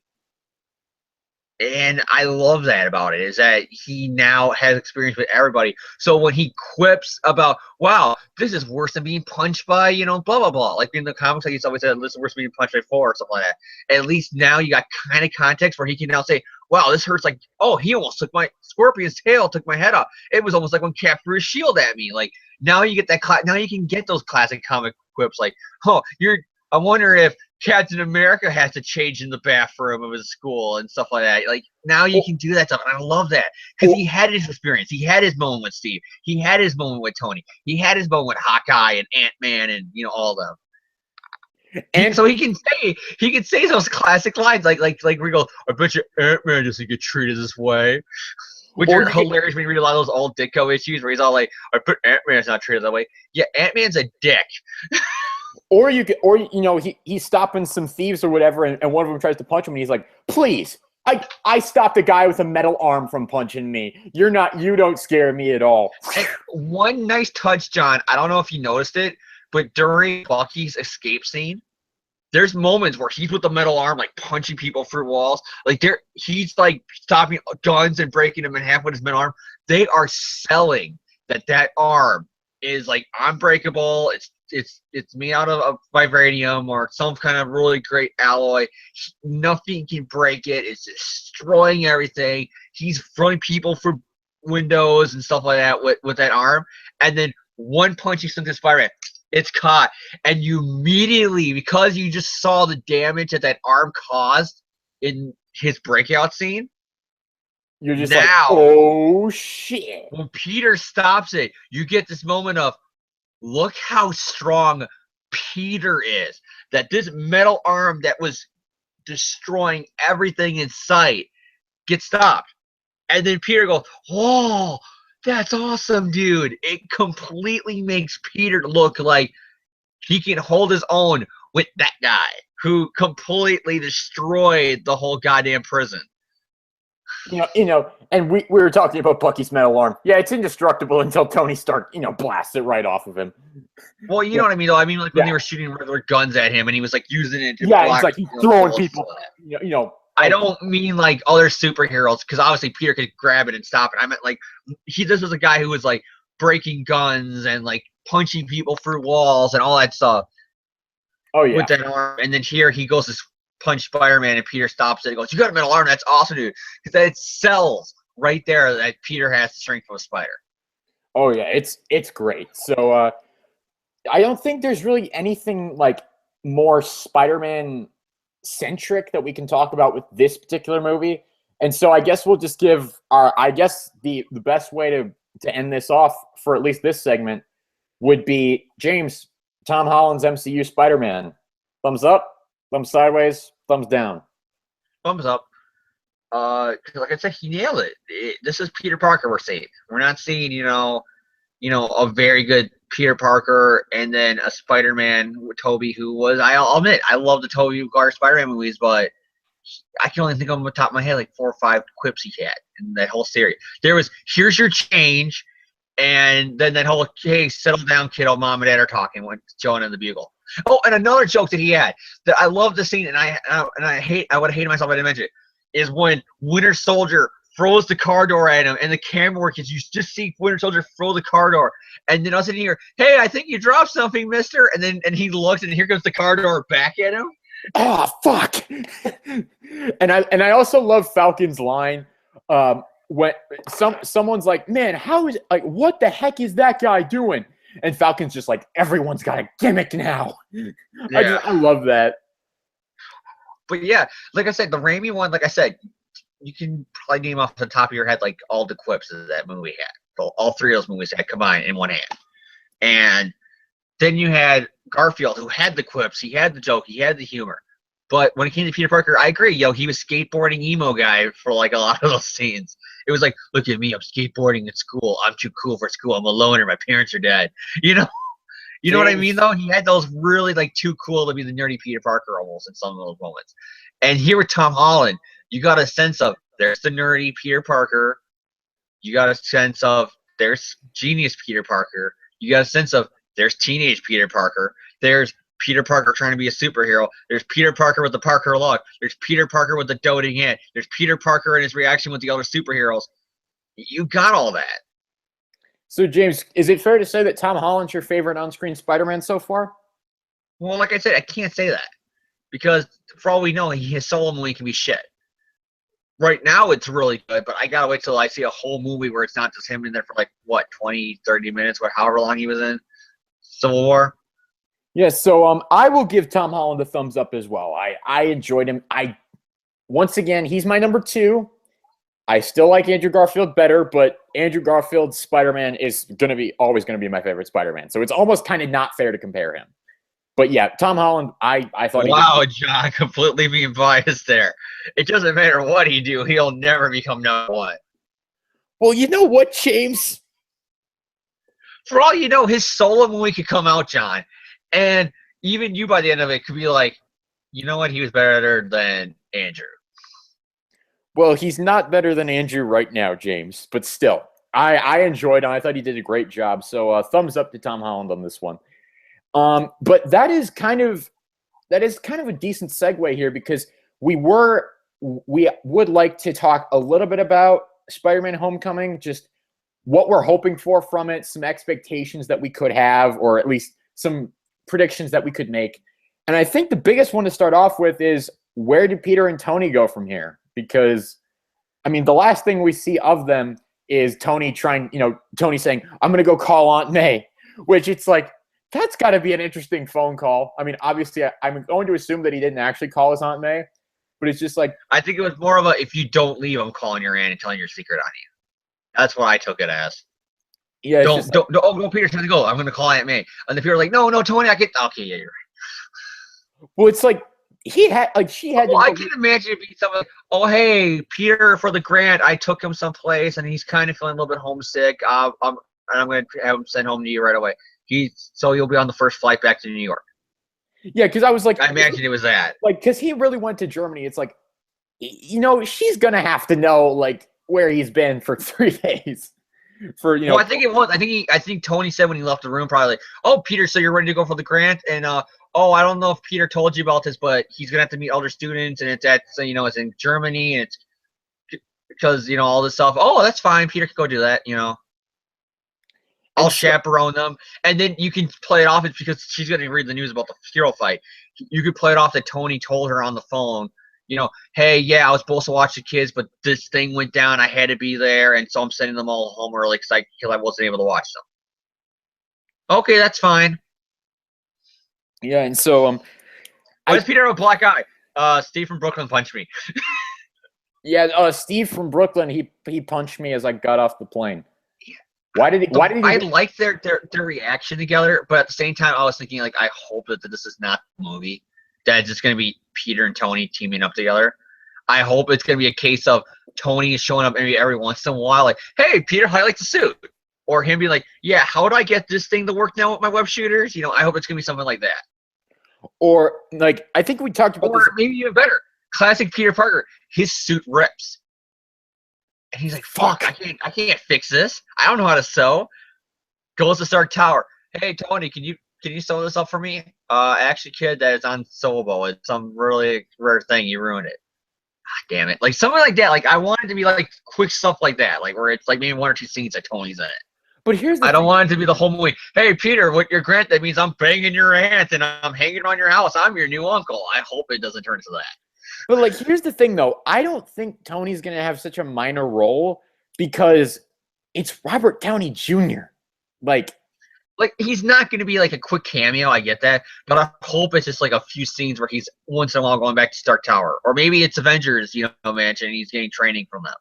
[SPEAKER 2] And I love that about it, is that he now has experience with everybody. So when he quips about, wow, this is worse than being punched by, blah, blah, blah. Like in the comics, I used to always say, this is worse than being punched by four or something like that. At least now you got kind of context where he can now say, wow, this hurts like, oh, he almost took my Scorpion's tail, took my head off. It was almost like when Cap threw his shield at me. Like now you get that, now you can get those classic comic quips like, oh, I wonder if Captain America has to change in the bathroom of his school and stuff like that. Like now you can do that stuff, and I love that because he had his experience. He had his moment with Steve. He had his moment with Tony. He had his moment with Hawkeye and Ant-Man and all of them. And so he can say those classic lines like we go, I bet you Ant-Man doesn't get treated this way. Which are hilarious when you read a lot of those old Ditko issues where he's all like, I bet Ant-Man's not treated that way. Yeah, Ant-Man's a dick.
[SPEAKER 1] Or he's stopping some thieves or whatever, and one of them tries to punch him, and he's like, "Please, I stopped a guy with a metal arm from punching me. You don't scare me at all."
[SPEAKER 2] And one nice touch, John. I don't know if you noticed it, but during Bucky's escape scene, there's moments where he's with the metal arm, like punching people through walls. Like he's like stopping guns and breaking them in half with his metal arm. They are selling that arm is like unbreakable. It's made out of vibranium or some kind of really great alloy. Nothing can break it. It's destroying everything. He's throwing people through windows and stuff like that with that arm. And then one punch he sends to Spider-Man. It's caught. And you immediately, because you just saw the damage that arm caused in his breakout scene,
[SPEAKER 1] you're just like, oh shit.
[SPEAKER 2] When Peter stops it, you get this moment of, look how strong Peter is. That this metal arm that was destroying everything in sight gets stopped. And then Peter goes, oh, that's awesome, dude. It completely makes Peter look like he can hold his own with that guy who completely destroyed the whole goddamn prison.
[SPEAKER 1] And we were talking about Bucky's metal arm. Yeah, it's indestructible until Tony Stark, blasts it right off of him.
[SPEAKER 2] Well, you know what I mean, though. I mean, like when they were shooting regular guns at him, and he was like using it to
[SPEAKER 1] block. Yeah, it's like he's throwing people.
[SPEAKER 2] I don't mean like other superheroes, because obviously Peter could grab it and stop it. I meant like this was a guy who was like breaking guns and like punching people through walls and all that stuff.
[SPEAKER 1] Oh yeah.
[SPEAKER 2] With that arm, and then here he goes to punch Spider-Man, and Peter stops it. He goes, "You got a metal arm? That's awesome, dude!" Because it sells right there that Peter has the strength of a spider.
[SPEAKER 1] Oh yeah, it's great. So I don't think there's really anything like more Spider-Man centric that we can talk about with this particular movie. And so I guess we'll just give the best way to end this off for at least this segment would be, James, Tom Holland's MCU Spider-Man. Thumbs up, thumbs sideways, thumbs down.
[SPEAKER 2] Thumbs up. Like I said, he nailed it. This is Peter Parker we're seeing. We're not seeing, a very good Peter Parker and then a Spider-Man with Tobey, who was, I'll admit, I love the Tobey Maguire Spider-Man movies, but I can only think of them on the top of my head like 4 or 5 quips he had in that whole series. There was, here's your change, and then that whole, hey, settle down, kiddo, mom and dad are talking when Joan and the Bugle. Oh, and another joke that he had that I love the scene, and I would have hated myself if I didn't mention it, is when Winter Soldier throws the car door at him, and the camera work is you just see Winter Soldier throw the car door, and then I was in here, hey, I think you dropped something, mister, and he looks, and here comes the car door back at him.
[SPEAKER 1] Oh fuck! and I also love Falcon's line when someone's like, man, what the heck is that guy doing? And Falcon's just like, everyone's got a gimmick now. Yeah. I love that.
[SPEAKER 2] But yeah, like I said, the Raimi one, like I said, you can probably name off the top of your head like all the quips that movie had. So all 3 of those movies had combined in one hand. And then you had Garfield, who had the quips, he had the joke, he had the humor. But when it came to Peter Parker, I agree, he was skateboarding emo guy for like a lot of those scenes. It was like, look at me, I'm skateboarding at school. I'm too cool for school. I'm a loner. My parents are dead. You know what I mean, though? He had those really like too cool to be the nerdy Peter Parker almost in some of those moments. And here with Tom Holland, you got a sense of there's the nerdy Peter Parker. You got a sense of there's genius Peter Parker. You got a sense of there's teenage Peter Parker. There's Peter Parker trying to be a superhero. There's Peter Parker with the Parker look. There's Peter Parker with the doting in. There's Peter Parker and his reaction with the other superheroes. You got all that.
[SPEAKER 1] So, James, is it fair to say that Tom Holland's your favorite on-screen Spider-Man so far?
[SPEAKER 2] Well, like I said, I can't say that because for all we know, his solo movie can be shit. Right now, it's really good, but I gotta wait till I see a whole movie where it's not just him in there for like, what, 20, 30 minutes, however long he was in Civil War.
[SPEAKER 1] Yes, so I will give Tom Holland a thumbs up as well. I enjoyed him. Once again, he's my number 2. I still like Andrew Garfield better, but Andrew Garfield's Spider-Man is always gonna be my favorite Spider-Man. So it's almost kind of not fair to compare him. But yeah, Tom Holland, I thought.
[SPEAKER 2] Wow, John, completely being biased there. It doesn't matter what he do, he'll never become number 1.
[SPEAKER 1] Well, you know what, James?
[SPEAKER 2] For all you know, his solo movie could come out, John, and even you by the end of it could be like, you know what, he was better than Andrew.
[SPEAKER 1] Well, he's not better than Andrew right now, James, but still, I enjoyed him. I thought he did a great job. So thumbs up to Tom Holland on this one. But that is kind of a decent segue here because we would like to talk a little bit about Spider-Man Homecoming, just what we're hoping for from it, some expectations that we could have, or at least some predictions that we could make. And I think the biggest one to start off with is, where do Peter and Tony go from here? Because, I mean, the last thing we see of them is Tony saying, I'm going to go call Aunt May, which it's like, that's got to be an interesting phone call. I mean, obviously, I'm going to assume that he didn't actually call his Aunt May, but it's just like,
[SPEAKER 2] I think it was more of a, if you don't leave, I'm calling your aunt and telling your secret on you. That's what I took it as.
[SPEAKER 1] Yeah,
[SPEAKER 2] don't, Peter, time to go. I'm going to call Aunt May. And the people are like, no, Tony, okay, yeah, you're right.
[SPEAKER 1] Well, it's like, she had.
[SPEAKER 2] I can imagine it being something like, oh, hey, Peter, for the grant, I took him someplace, and he's kind of feeling a little bit homesick. I'm going to have him sent home to you right away. So you'll be on the first flight back to New York.
[SPEAKER 1] Yeah, because I was like,
[SPEAKER 2] I imagine it was that.
[SPEAKER 1] Like, because he really went to Germany. It's like, she's gonna have to know like where he's been for 3 days.
[SPEAKER 2] Well, I think it was. I think Tony said when he left the room, probably like, "Oh, Peter, so you're ready to go for the grant?" And I don't know if Peter told you about this, but he's gonna have to meet other students, and it's it's in Germany, and it's because all this stuff. Oh, that's fine. Peter can go do that. I'll chaperone them, and then you can play it off. It's because she's gonna read the news about the hero fight. You could play it off that Tony told her on the phone. Hey, yeah, I was supposed to watch the kids, but this thing went down. I had to be there, and so I'm sending them all home early because I wasn't able to watch them. Okay, that's fine.
[SPEAKER 1] Yeah, and so
[SPEAKER 2] why does Peter have a black eye? Steve from Brooklyn punched me.
[SPEAKER 1] Yeah, Steve from Brooklyn, he punched me as I got off the plane. Why did he?
[SPEAKER 2] I like their reaction together, but at the same time, I was thinking like, I hope that this is not the movie. That it's just going to be Peter and Tony teaming up together. I hope it's going to be a case of Tony is showing up maybe every once in a while, like, hey, Peter, how do you like the suit? Or him being like, yeah, how do I get this thing to work now with my web shooters? I hope it's going to be something like that.
[SPEAKER 1] Or, like, I think we talked about this.
[SPEAKER 2] Or maybe even better, classic Peter Parker, his suit rips. And he's like, fuck, I can't fix this. I don't know how to sew. Goes to Stark Tower. Hey, Tony, can you sew this up for me? Actually, kid, that is on sewable. It's some really rare thing. You ruined it. God damn it. Like, something like that. Like, I want it to be, like, quick stuff like that. Like, where it's, like, maybe 1 or 2 scenes that Tony's in it.
[SPEAKER 1] But here's the
[SPEAKER 2] I don't want it to be the whole movie. Hey, Peter, with your grant, that means I'm banging your aunt and I'm hanging on your house. I'm your new uncle. I hope it doesn't turn into that.
[SPEAKER 1] But, like, here's the thing, though. I don't think Tony's going to have such a minor role because it's Robert Downey Jr. Like,
[SPEAKER 2] he's not going to be, like, a quick cameo. I get that. But I hope it's just, like, a few scenes where he's once in a while going back to Stark Tower. Or maybe it's Avengers, mansion, and he's getting training from them.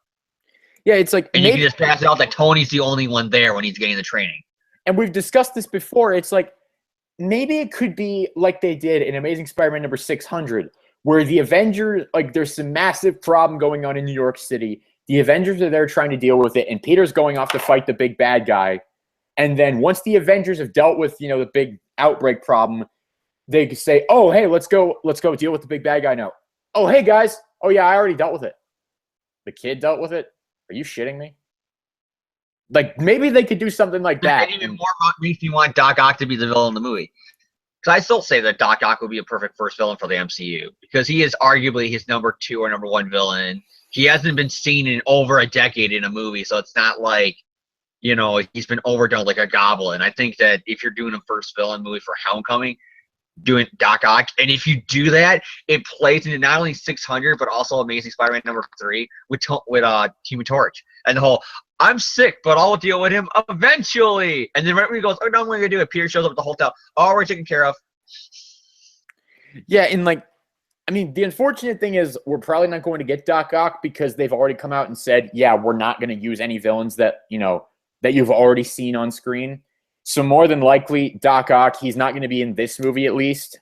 [SPEAKER 1] Yeah, it's like...
[SPEAKER 2] And you can just pass it out that Tony's the only one there when he's getting the training.
[SPEAKER 1] And we've discussed this before. It's like, maybe it could be like they did in Amazing Spider-Man number 600, where the Avengers, like, there's some massive problem going on in New York City. The Avengers are there trying to deal with it, and Peter's going off to fight the big bad guy. And then once the Avengers have dealt with, the big outbreak problem, they say, oh, hey, let's go deal with the big bad guy now. Oh, hey, guys. Oh, yeah, I already dealt with it. The kid dealt with it? Are you shitting me? Like, maybe they could do something like that.
[SPEAKER 2] And even more makes me want Doc Ock to be the villain in the movie. because I still say that Doc Ock would be a perfect first villain for the MCU because he is arguably his number 2 or number 1 villain. He hasn't been seen in over a decade in a movie, so it's not like, you know, he's been overdone like a Goblin. I think that if you're doing a first villain movie for Homecoming, doing Doc Ock, and if you do that, it plays into not only 600 but also Amazing Spider-Man number 3 with Human Torch and the whole I'm sick, but I'll deal with him eventually. And then right when he goes, oh no, I'm going to do it. Peter shows up at the hotel. Oh, we're taken care of.
[SPEAKER 1] Yeah, and like, I mean, the unfortunate thing is we're probably not going to get Doc Ock because they've already come out and said, yeah, we're not going to use any villains that, you know, that you've already seen on screen. So more than likely, Doc Ock, he's not going to be in this movie at least.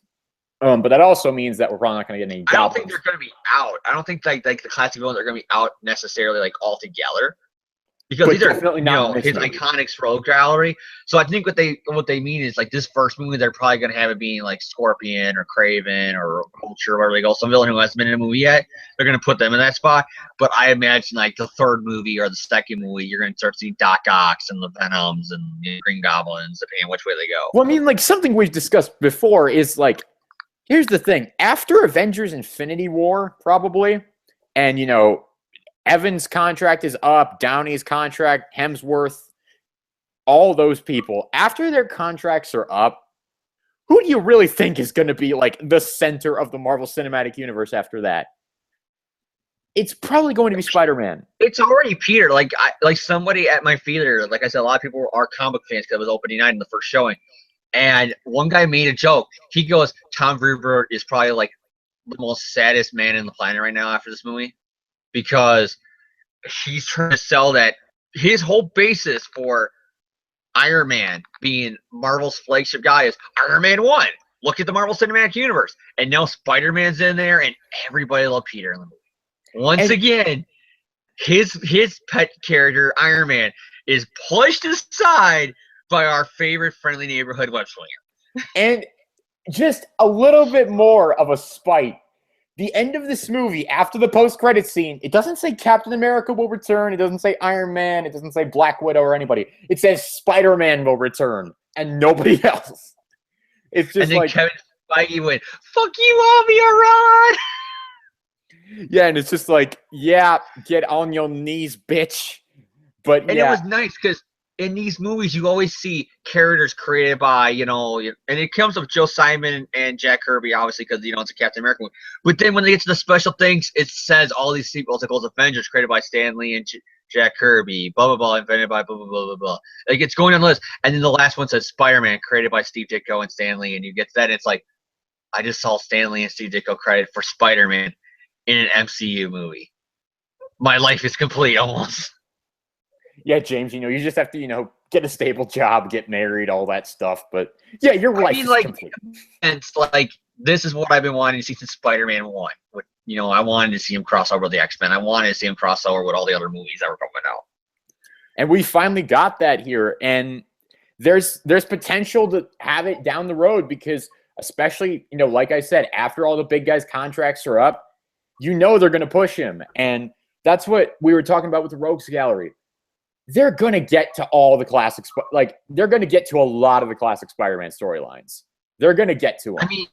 [SPEAKER 1] But that also means that we're probably not going to get any.
[SPEAKER 2] I don't think they're going to be out. I don't think like the classic villains are going to be out necessarily like all together. Because these are, you know, his Iconics Rogue Gallery. So I think what they mean is like this first movie, they're probably going to have it being like Scorpion or Kraven or Vulture, wherever they go. Some villain who hasn't been in a movie yet, they're going to put them in that spot. But I imagine like the third movie or the second movie, you're going to start seeing Doc Ocks and the Venoms and the Green Goblins, depending on which way they go.
[SPEAKER 1] Well, I mean, like something we've discussed before is like, here's the thing. After Avengers Infinity War, probably, and, you know, Evans' contract is up, Downey's contract, Hemsworth, all those people. After their contracts are up, who do you really think is going to be like the center of the Marvel Cinematic Universe after that? It's probably going to be Spider-Man.
[SPEAKER 2] It's already Peter. Like somebody at my theater, like I said, a lot of people are comic fans because it was opening night in the first showing. And one guy made a joke. He goes, Tom Gruber is probably like the most saddest man in the planet right now after this movie. Because he's trying to sell that his whole basis for Iron Man being Marvel's flagship guy is Iron Man 1. Look at the Marvel Cinematic Universe. And now Spider-Man's in there, and everybody loved Peter in the movie. Once again, his pet character, Iron Man, is pushed aside by our favorite friendly neighborhood web swinger.
[SPEAKER 1] And just a little bit more of a spite. The end of this movie, after the post-credit scene, it doesn't say Captain America will return. It doesn't say Iron Man. It doesn't say Black Widow or anybody. It says Spider-Man will return and nobody else. It's just
[SPEAKER 2] and then
[SPEAKER 1] like
[SPEAKER 2] Kevin Feige went, fuck you, Albion!
[SPEAKER 1] Yeah, and it's just like, yeah, get on your knees, bitch. But
[SPEAKER 2] and it was nice because in these movies, you always see characters created by, you know, and it comes with Joe Simon and Jack Kirby, obviously, because, you know, it's a Captain America movie. But then when they get to the special things, it says all these sequels. It goes Avengers created by Stan Lee and Jack Kirby, blah, blah, blah, invented by blah, blah, blah, blah, blah. Like, it's going on the list. And then the last one says Spider-Man created by Steve Ditko and Stan Lee. And you get to that, and it's like, I just saw Stan Lee and Steve Ditko credited for Spider-Man in an MCU movie. My life is complete, almost.
[SPEAKER 1] Yeah, James, you know, you just have to, you know, get a stable job, get married, all that stuff. But yeah, your life is complete.
[SPEAKER 2] And it's like, this is what I've been wanting to see since Spider-Man 1. You know, I wanted to see him cross over with the X-Men. I wanted to see him cross over with all the other movies that were coming out.
[SPEAKER 1] And we finally got that here. And there's potential to have it down the road because especially, you know, like I said, after all the big guys' contracts are up, you know they're going to push him. And that's what we were talking about with the Rogues Gallery. They're going to get to all the classics. Like, they're going to get to a lot of the classic Spider-Man storylines. They're going to get to them.
[SPEAKER 2] I mean,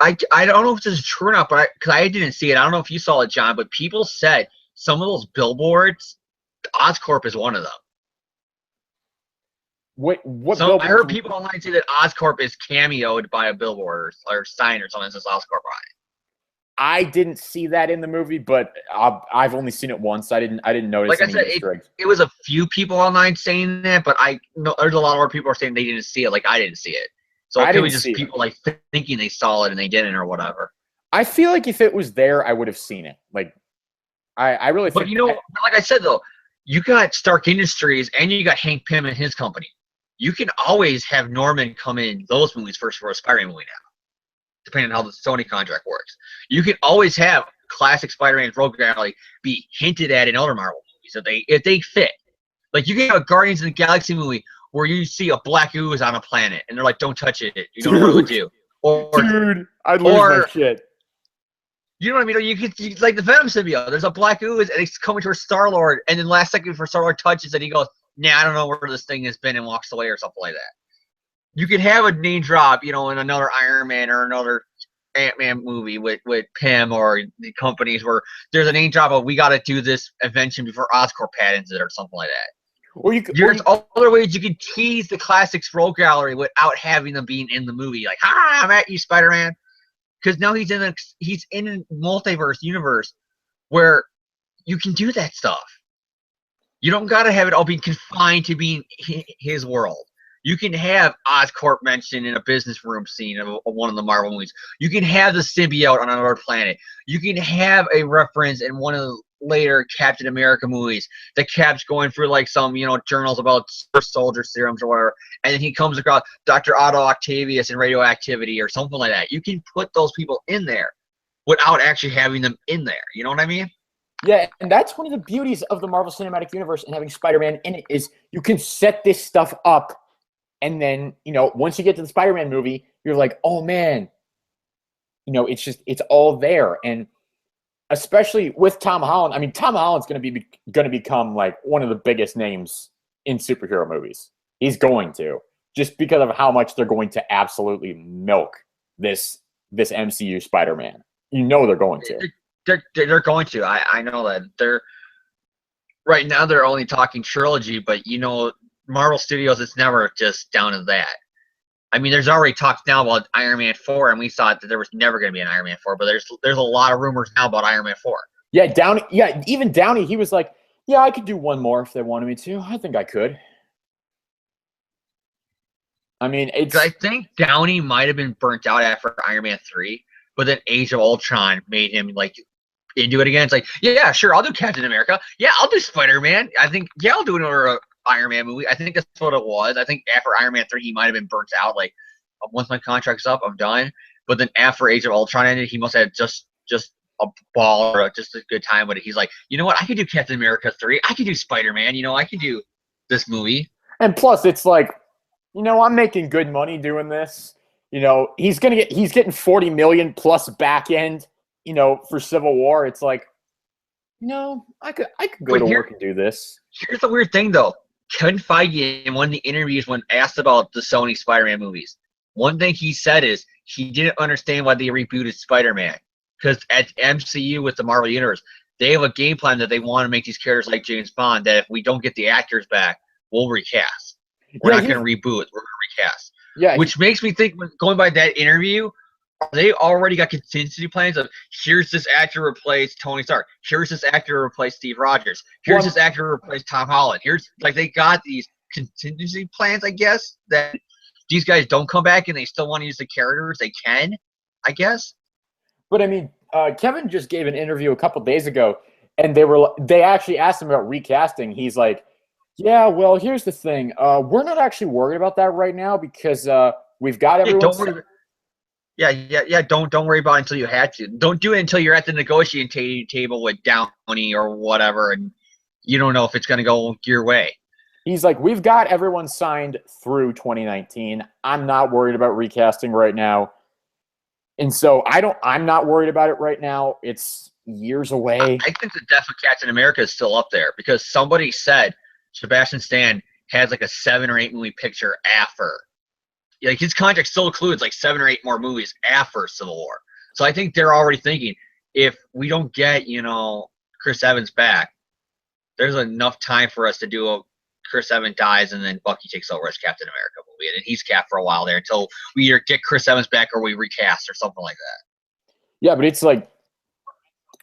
[SPEAKER 2] I don't know if this is true or not, but because I didn't see it. I don't know if you saw it, John, but people said some of those billboards, Oscorp is one of them.
[SPEAKER 1] What
[SPEAKER 2] I heard people online say that Oscorp is cameoed by a billboard or sign or something that says Oscorp on it.
[SPEAKER 1] I didn't see that in the movie, but I've only seen it once. I didn't notice.
[SPEAKER 2] Like I said, it was a few people online saying that, but I know there's a lot more people are saying they didn't see it. Like I didn't see it, so it was just people like thinking they saw it and they didn't or whatever.
[SPEAKER 1] I feel like if it was there, I would have seen it. Like I really.
[SPEAKER 2] But you know, like I said though, you got Stark Industries and you got Hank Pym and his company. You can always have Norman come in those movies first for a Spider-Man movie now. Depending on how the Sony contract works. You can always have classic Spider-Man Rogue Gallery be hinted at in other Marvel movies if they fit. Like you can have a Guardians of the Galaxy movie where you see a black ooze on a planet and they're like, don't touch it. You don't know what it would do.
[SPEAKER 1] Dude, I'd lose my shit.
[SPEAKER 2] You know what I mean? You could like the Venom symbiote. There's a black ooze and it's coming towards Star-Lord, and then last second before Star-Lord touches it, he goes, nah, I don't know where this thing has been, and walks away or something like that. You could have a name drop, in another Iron Man or another Ant-Man movie with Pym or the companies where there's a name drop of we got to do this invention before Oscorp patents it or something like that. There's other ways you could tease the classics role gallery without having them being in the movie. Like, hi, I'm at you, Spider-Man. Because now he's in a multiverse universe where you can do that stuff. You don't got to have it all being confined to being his world. You can have Oscorp mentioned in a business room scene of one of the Marvel movies. You can have the symbiote on another planet. You can have a reference in one of the later Captain America movies that Cap's going through like some, journals about super soldier serums or whatever, and then he comes across Dr. Otto Octavius and radioactivity or something like that. You can put those people in there without actually having them in there. You know what I mean?
[SPEAKER 1] Yeah, and that's one of the beauties of the Marvel Cinematic Universe and having Spider-Man in it is you can set this stuff up, and then, once you get to the Spider-Man movie, you're like, oh, man, it's all there. And especially with Tom Holland, I mean, Tom Holland's going to become like one of the biggest names in superhero movies. He's going to, just because of how much they're going to absolutely milk this MCU Spider-Man. They're going to.
[SPEAKER 2] They're going to. I know that they're right now. They're only talking trilogy, but Marvel Studios, it's never just down to that. I mean, there's already talks now about Iron Man 4, and we thought that there was never going to be an Iron Man 4, but there's a lot of rumors now about Iron Man 4.
[SPEAKER 1] Yeah, Downey. Yeah, even Downey, he was like, yeah, I could do one more if they wanted me to. I think I could. I mean,
[SPEAKER 2] I think Downey might have been burnt out after Iron Man 3, but then Age of Ultron made him like into it again. It's like, yeah, sure, I'll do Captain America. Yeah, I'll do Spider-Man. I think, yeah, I'll do another Iron Man movie. I think that's what it was. I think after Iron Man 3, he might have been burnt out. Like, once my contract's up, I'm done. But then after Age of Ultron ended, he must have just a ball or just a good time with it. He's like, you know what? I could do Captain America 3. I could do Spider-Man. I could do this movie.
[SPEAKER 1] And plus, it's like, I'm making good money doing this. He's getting 40 million plus back end, for Civil War. It's like, I could go to work and do this.
[SPEAKER 2] Here's the weird thing, though. Kevin Feige, in one of the interviews when asked about the Sony Spider-Man movies, one thing he said is he didn't understand why they rebooted Spider-Man. Because at MCU with the Marvel Universe, they have a game plan that they want to make these characters like James Bond, that if we don't get the actors back, we'll recast. We're not going to reboot. We're going to recast.
[SPEAKER 1] Yeah,
[SPEAKER 2] which makes me think, going by that interview, they already got contingency plans of here's this actor replace Tony Stark. Here's this actor replace Steve Rogers. Here's this actor replace Tom Holland. They got these contingency plans, I guess, that these guys don't come back and they still want to use the characters. They can, I guess.
[SPEAKER 1] But I mean, Kevin just gave an interview a couple days ago, and they actually asked him about recasting. He's like, yeah, well, here's the thing. We're not actually worried about that right now because we've got everyone.
[SPEAKER 2] Don't worry. Yeah. Don't worry about it until you have to. Don't do it until you're at the negotiating table with Downey or whatever, and you don't know if it's going to go your way.
[SPEAKER 1] He's like, we've got everyone signed through 2019. I'm not worried about recasting right now. And so I'm not worried about it right now. It's years away.
[SPEAKER 2] I think the death of Captain America is still up there because somebody said Sebastian Stan has like a 7 or 8 movie picture after. Like his contract still includes like 7 or 8 more movies after Civil War. So I think they're already thinking if we don't get, Chris Evans back, there's enough time for us to do a Chris Evans dies and then Bucky takes over as Captain America movie. And he's capped for a while there until we either get Chris Evans back or we recast or something like that.
[SPEAKER 1] Yeah, but it's like,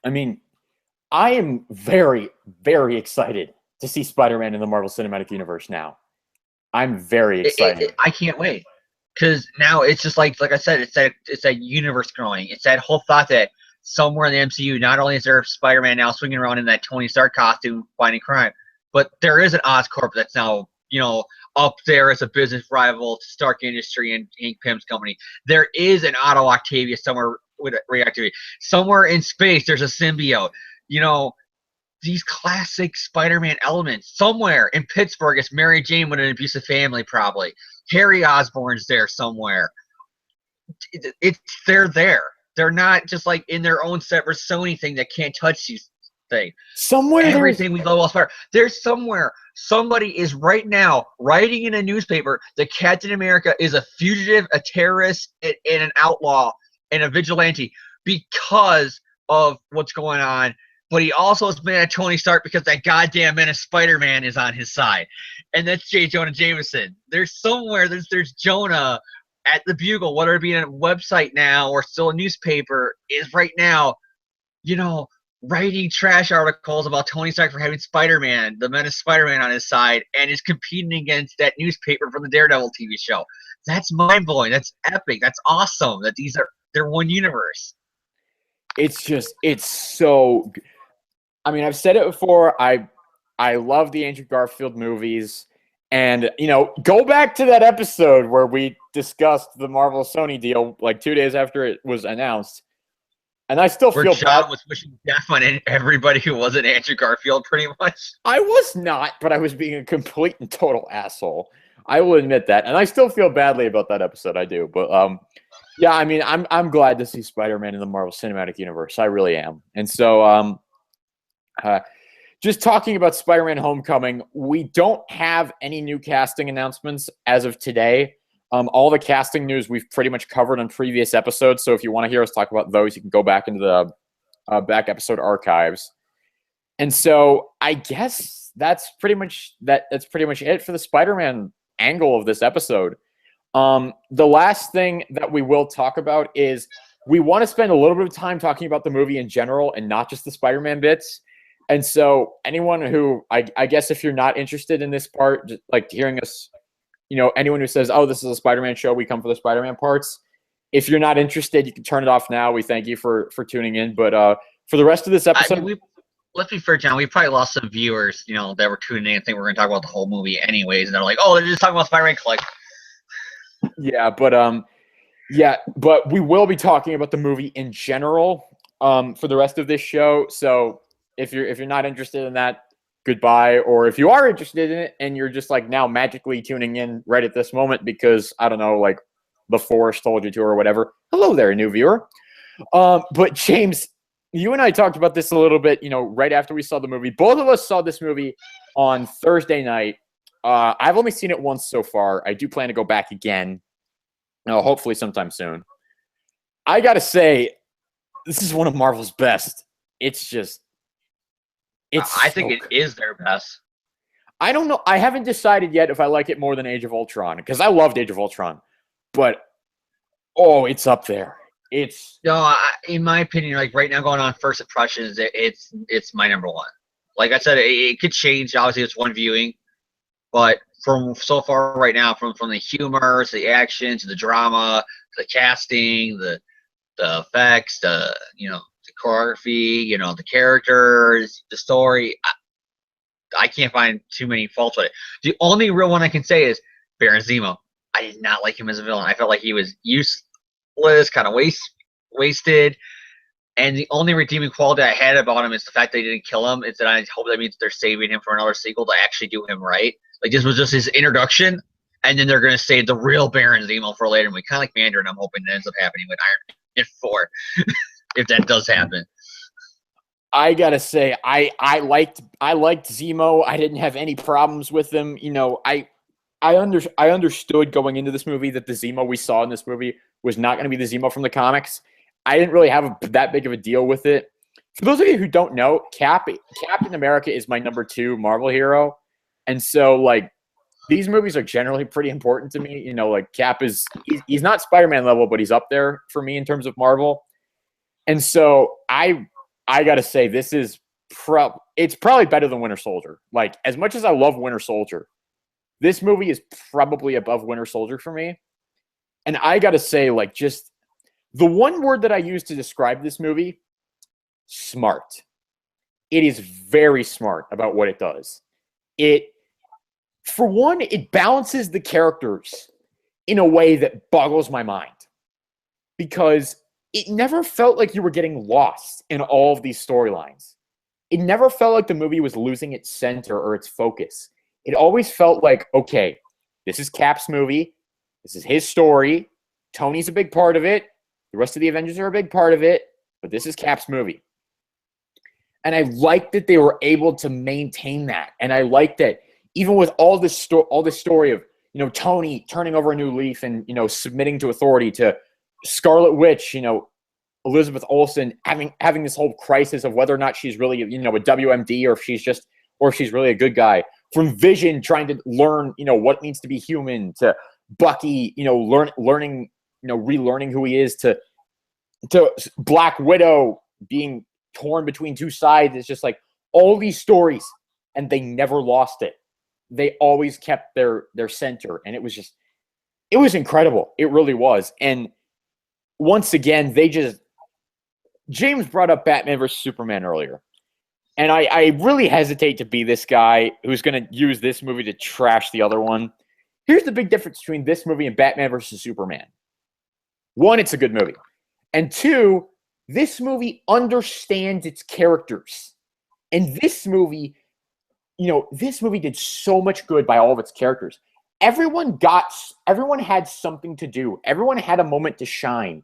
[SPEAKER 1] I mean, I am very, very excited to see Spider-Man in the Marvel Cinematic Universe now. I'm very excited.
[SPEAKER 2] I can't wait. Because now it's just like I said, it's that universe growing. It's that whole thought that somewhere in the MCU, not only is there Spider-Man now swinging around in that Tony Stark costume fighting crime, but there is an Oscorp that's now, up there as a business rival to Stark Industry and Hank Pym's company. There is an Otto Octavius somewhere with reactivity. Somewhere in space, there's a symbiote. These classic Spider-Man elements. Somewhere in Pittsburgh, it's Mary Jane with an abusive family, probably. Harry Osborn's there somewhere. They're there. They're not just like in their own separate Sony thing that can't touch these thing.
[SPEAKER 1] Somewhere there's
[SPEAKER 2] Everything we love about Spider. There's somewhere somebody is right now writing in a newspaper that Captain America is a fugitive, a terrorist, and an outlaw, and a vigilante because of what's going on. But he also is mad at Tony Stark because that goddamn Menace Spider-Man is on his side, and that's J. Jonah Jameson. There's somewhere there's Jonah at the Bugle, whether it be a website now or still a newspaper, is right now, writing trash articles about Tony Stark for having Spider-Man, the Menace Spider-Man, on his side, and is competing against that newspaper from the Daredevil TV show. That's mind-blowing. That's epic. That's awesome that they're one universe.
[SPEAKER 1] It's so. I mean, I've said it before. I love the Andrew Garfield movies. And, go back to that episode where we discussed the Marvel Sony deal like 2 days after it was announced. And I still feel
[SPEAKER 2] John
[SPEAKER 1] bad.
[SPEAKER 2] was wishing death on everybody who wasn't Andrew Garfield, pretty much.
[SPEAKER 1] I was not, but I was being a complete and total asshole. I will admit that. And I still feel badly about that episode. I do. But, yeah, I mean, I'm glad to see Spider-Man in the Marvel Cinematic Universe. I really am. And so, just talking about Spider-Man Homecoming, we don't have any new casting announcements as of today. All the casting news we've pretty much covered on previous episodes, so if you want to hear us talk about those, you can go back into the back episode archives. And so I guess that's pretty much it for the Spider-Man angle of this episode. The last thing that we will talk about is we want to spend a little bit of time talking about the movie in general and not just the Spider-Man bits. And so anyone who, I guess if you're not interested in this part, just like hearing us, anyone who says, oh, this is a Spider-Man show, we come for the Spider-Man parts. If you're not interested, you can turn it off now. We thank you for tuning in. But for the rest of this episode...
[SPEAKER 2] let's be fair, John. We probably lost some viewers, that were tuning in and think we're going to talk about the whole movie anyways. And they're like, oh, they're just talking about Spider-Man. But we will be talking about the movie in general for the rest of this show. So... If you're not interested in that, goodbye. Or if you are interested in it and you're just like now magically tuning in right at this moment because, I don't know, like the Force told you to or whatever, hello there, new viewer. But James, you and I talked about this a little bit, right after we saw the movie. Both of us saw this movie on Thursday night. I've only seen it once so far. I do plan to go back again, hopefully sometime soon. I got to say, this is one of Marvel's best. I think it is their best.
[SPEAKER 1] I don't know. I haven't decided yet if I like it more than Age of Ultron because I loved Age of Ultron, but it's up there.
[SPEAKER 2] In my opinion, like right now, going on first impressions, it's my number one. Like I said, it could change. Obviously, it's one viewing, but from so far right now, from the humor to the action to the drama, to the casting, the effects, the choreography, the characters, the story. I can't find too many faults with it. The only real one I can say is Baron Zemo. I did not like him as a villain. I felt like he was useless, kind of wasted. And the only redeeming quality I had about him is the fact that they didn't kill him. Is that I hope that means they're saving him for another sequel to actually do him right. Like this was just his introduction, and then they're going to save the real Baron Zemo for later. And we kind of like Mandarin. I'm hoping it ends up happening with Iron Man 4. If that does happen.
[SPEAKER 1] I gotta say, I liked Zemo. I didn't have any problems with him. I understood going into this movie that the Zemo we saw in this movie was not going to be the Zemo from the comics. I didn't really have that big of a deal with it. For those of you who don't know, Captain America is my number 2 Marvel hero, and so like these movies are generally pretty important to me. Like Cap he's not Spider-Man level, but he's up there for me in terms of Marvel. And so I gotta say, this is it's probably better than Winter Soldier. Like as much as I love Winter Soldier, this movie is probably above Winter Soldier for me. And I gotta say, like just the one word that I use to describe this movie, smart. It is very smart about what it does. For one, it balances the characters in a way that boggles my mind because it never felt like you were getting lost in all of these storylines. It never felt like the movie was losing its center or its focus. It always felt like, okay, this is Cap's movie. This is his story. Tony's a big part of it. The rest of the Avengers are a big part of it. But this is Cap's movie. And I like that they were able to maintain that. And I like that even with all this story of, you know, Tony turning over a new leaf and, you know, submitting to authority, to Scarlet Witch, you know, Elizabeth Olsen having this whole crisis of whether or not she's really, you know, a WMD, or if she's really a good guy. From Vision trying to learn, you know, what it means to be human, to Bucky, you know, learning, you know, relearning who he is, to Black Widow being torn between two sides. It's just like all these stories, and they never lost it. They always kept their center, and it was incredible. It really was. And once again, James brought up Batman versus Superman earlier. And I really hesitate to be this guy who's going to use this movie to trash the other one. Here's the big difference between this movie and Batman versus Superman. One, it's a good movie. And two, this movie understands its characters. And this movie, you know, this movie did so much good by all of its characters. Everyone had something to do. Everyone had a moment to shine.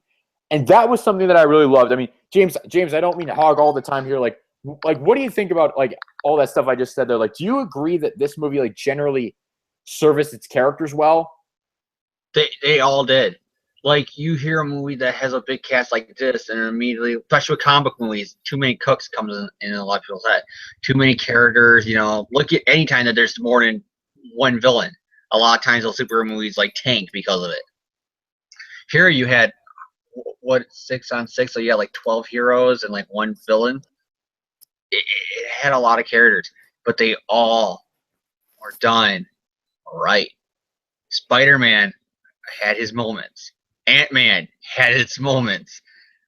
[SPEAKER 1] And that was something that I really loved. I mean, James, I don't mean to hog all the time here. Like, what do you think about, like, all that stuff I just said there? Like, do you agree that this movie, like, generally serviced its characters well?
[SPEAKER 2] They all did. Like, you hear a movie that has a big cast like this, and immediately, especially with comic book movies, too many cooks comes in a lot of people's head. Too many characters, you know. Look at any time that there's more than one villain. A lot of times those superhero movies, like, tank because of it. Here you had, 6 on 6, so you had, like, 12 heroes and, like, one villain. It had a lot of characters, but they all were done right. Spider-Man had his moments. Ant-Man had its moments.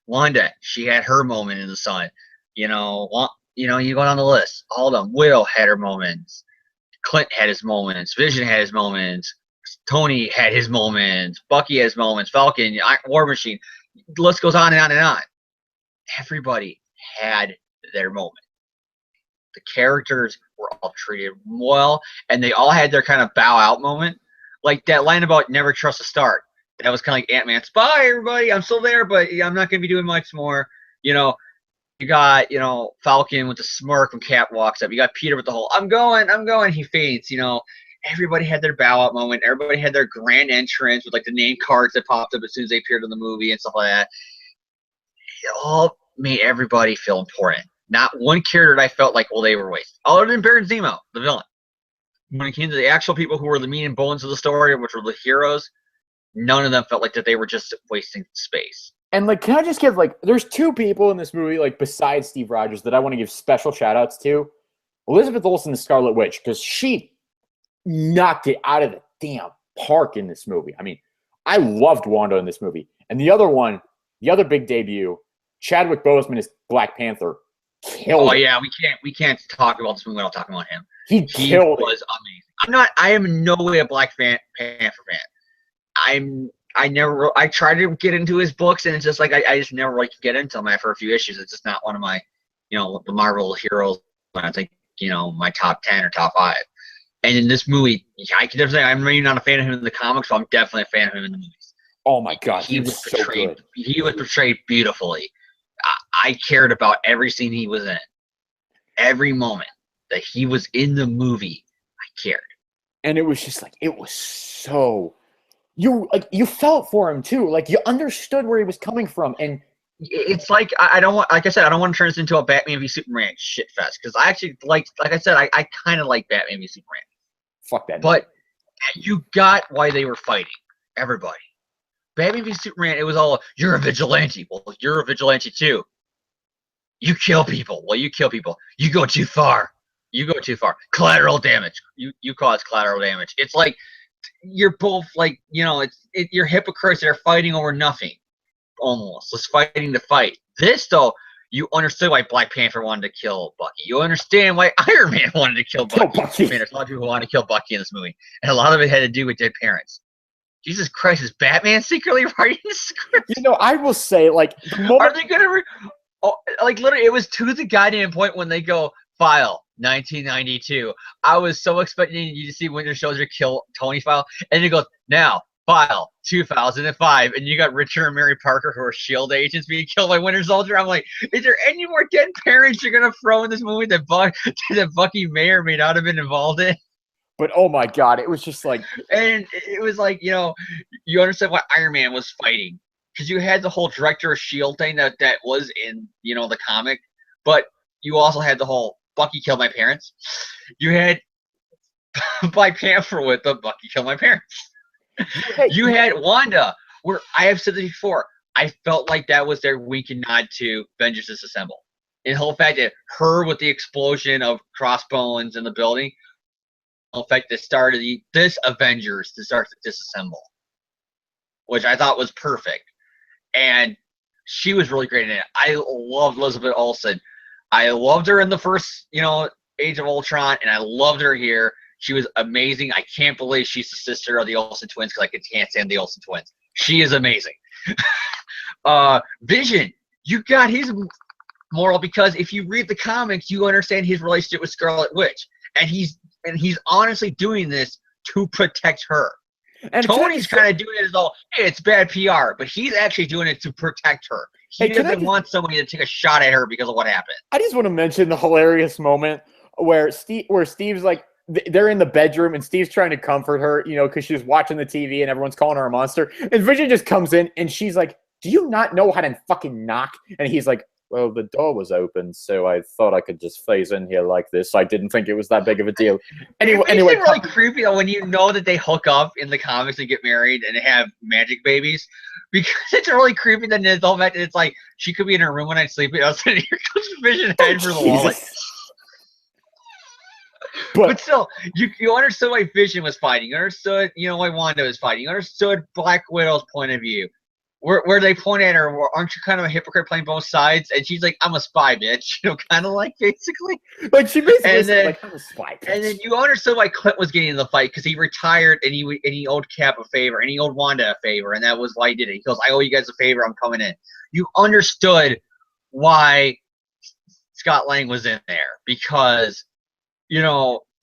[SPEAKER 2] Wanda, she had her moment in the sun. You know, you go down the list. All of them. Widow had her moments. Clint had his moments. Vision had his moments. Tony had his moments. Bucky had his moments. Falcon, War Machine. The list goes on and on and on. Everybody had their moment. The characters were all treated well, and they all had their kind of bow out moment. Like that line about never trust a Stark. That was kind of like Ant-Man's, bye, everybody, I'm still there, but I'm not going to be doing much more. You know, you got, you know, Falcon with the smirk when Cap walks up. You got Peter with the whole, I'm going, he faints, you know. Everybody had their bow out moment. Everybody had their grand entrance with, like, the name cards that popped up as soon as they appeared in the movie and stuff like that. It all made everybody feel important. Not one character that I felt like, well, they were wasted. Other than Baron Zemo, the villain. When it came to the actual people who were the meat and bones of the story, which were the heroes, none of them felt like that they were just wasting space.
[SPEAKER 1] And, like, can I just give, like, there's two people in this movie, like, besides Steve Rogers, that I want to give special shout-outs to. Elizabeth Olsen, the Scarlet Witch, because she knocked it out of the damn park in this movie. I mean, I loved Wanda in this movie. And the other one, the other big debut, Chadwick Boseman as Black Panther, killed it.
[SPEAKER 2] Yeah, we can't talk about this movie without talking about him.
[SPEAKER 1] He killed
[SPEAKER 2] was amazing. I am in no way a Black Panther fan. I tried to get into his books, and it's just like I just never like get into them after a few issues. It's just not one of my, you know, the Marvel heroes. I think, you know, my top 10 or top 5. And in this movie, I can definitely say I'm maybe not a fan of him in the comics, but I'm definitely a fan of him in the movies.
[SPEAKER 1] Oh my God, he was so good.
[SPEAKER 2] He was portrayed beautifully. I cared about every scene he was in. Every moment that he was in the movie, I cared.
[SPEAKER 1] And it was just like, it was so, you felt for him too. Like, you understood where he was coming from. And
[SPEAKER 2] it's like, I don't want to turn this into a Batman v Superman shit fest, because I actually like I said, I kind of like Batman v Superman.
[SPEAKER 1] Fuck that.
[SPEAKER 2] But you got why they were fighting. Everybody. Batman v Superman, it was all, you're a vigilante. Well, you're a vigilante too. You kill people. Well, you kill people. You go too far. You go too far. Collateral damage. You cause collateral damage. It's like, you're both like, you know, you're hypocrites that are fighting over nothing. Almost. Just fighting to fight. This, though, you understood why Black Panther wanted to kill Bucky. You understand why Iron Man wanted to kill Bucky. There's a lot of people who wanted to kill Bucky in this movie. And a lot of it had to do with dead parents. Jesus Christ, is Batman secretly writing the script?
[SPEAKER 1] You know, I will say, like,
[SPEAKER 2] are they going to like, literally, it was to the goddamn point when they go, file 1992. I was so expecting you to see Winter Soldier kill Tony file, and it goes, now File 2005, and you got Richard and Mary Parker who are SHIELD agents being killed by Winter Soldier. I'm like, is there any more dead parents you're gonna throw in this movie that Bucky may or may not have been involved in?
[SPEAKER 1] But oh my god, it was just like,
[SPEAKER 2] and it was like, you understand why Iron Man was fighting, because you had the whole director of SHIELD thing that was in the comic, but you also had the whole Bucky killed my parents. You had Black Panther with the Bucky killed my parents. You had Wanda, where I have said this before. I felt like that was their wink and nod to Avengers Disassemble. And the whole fact that her with the explosion of crossbones in the building, the fact that started this Avengers to start to disassemble, which I thought was perfect. And she was really great in it. I loved Elizabeth Olsen. I loved her in the first, Age of Ultron, and I loved her here. She was amazing. I can't believe she's the sister of the Olsen twins, because I can't stand the Olsen twins. She is amazing. Vision, you got his moral, because if you read the comics, you understand his relationship with Scarlet Witch, and he's honestly doing this to protect her. And Tony's kind of doing it as though, hey, it's bad PR, but he's actually doing it to protect her. He doesn't want somebody to take a shot at her because of what happened.
[SPEAKER 1] I just want to mention the hilarious moment where Steve's like, they're in the bedroom and Steve's trying to comfort her, because she's watching the TV and everyone's calling her a monster. And Vision just comes in and she's like, do you not know how to fucking knock? And he's like, well, the door was open, so I thought I could just phase in here like this. I didn't think it was that big of a deal. Anyway,
[SPEAKER 2] it's really creepy though when you know that they hook up in the comics and get married and have magic babies, because it's really creepy that it's like she could be in her room when I'm sleeping. I was sitting here, comes Vision head for the wall. But still, you understood why Vision was fighting. You understood, why Wanda was fighting. You understood Black Widow's point of view. Where they point at her, aren't you kind of a hypocrite playing both sides? And she's like, I'm a spy, bitch. Kind of like, basically.
[SPEAKER 1] But she basically said, like, I'm a spy, bitch.
[SPEAKER 2] And then you understood why Clint was getting in the fight, because he retired and he owed Cap a favor, and he owed Wanda a favor, and that was why he did it. He goes, I owe you guys a favor, I'm coming in. You understood why Scott Lang was in there, because,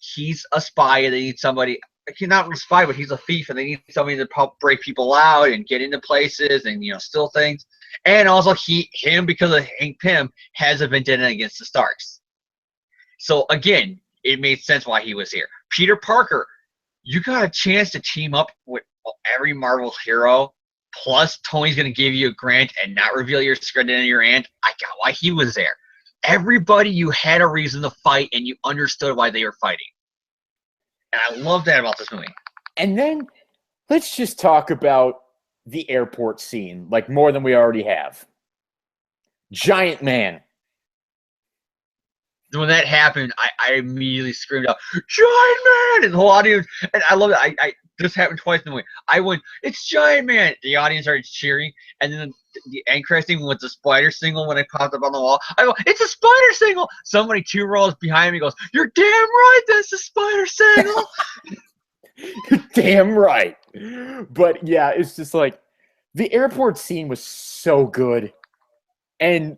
[SPEAKER 2] he's a spy and they need somebody. He's not a spy, but he's a thief, and they need somebody to help break people out and get into places and steal things. And also, him because of Hank Pym has a vendetta against the Starks. So again, it made sense why he was here. Peter Parker, you got a chance to team up with every Marvel hero. Plus, Tony's going to give you a grant and not reveal your secret to your aunt. I got why he was there. Everybody, you had a reason to fight, and you understood why they were fighting. And I love that about this movie.
[SPEAKER 1] And then let's just talk about the airport scene, like more than we already have. Giant Man.
[SPEAKER 2] When that happened, I immediately screamed out, Giant Man! And the whole audience, and I love it. This happened twice in the movie. I went, it's Giant Man! The audience started cheering, and then the end credit scene with the spider signal when it popped up on the wall. I go, it's a spider signal! Somebody 2 rows behind me goes, you're damn right, that's a spider signal!
[SPEAKER 1] You're damn right. But yeah, it's just like, the airport scene was so good. And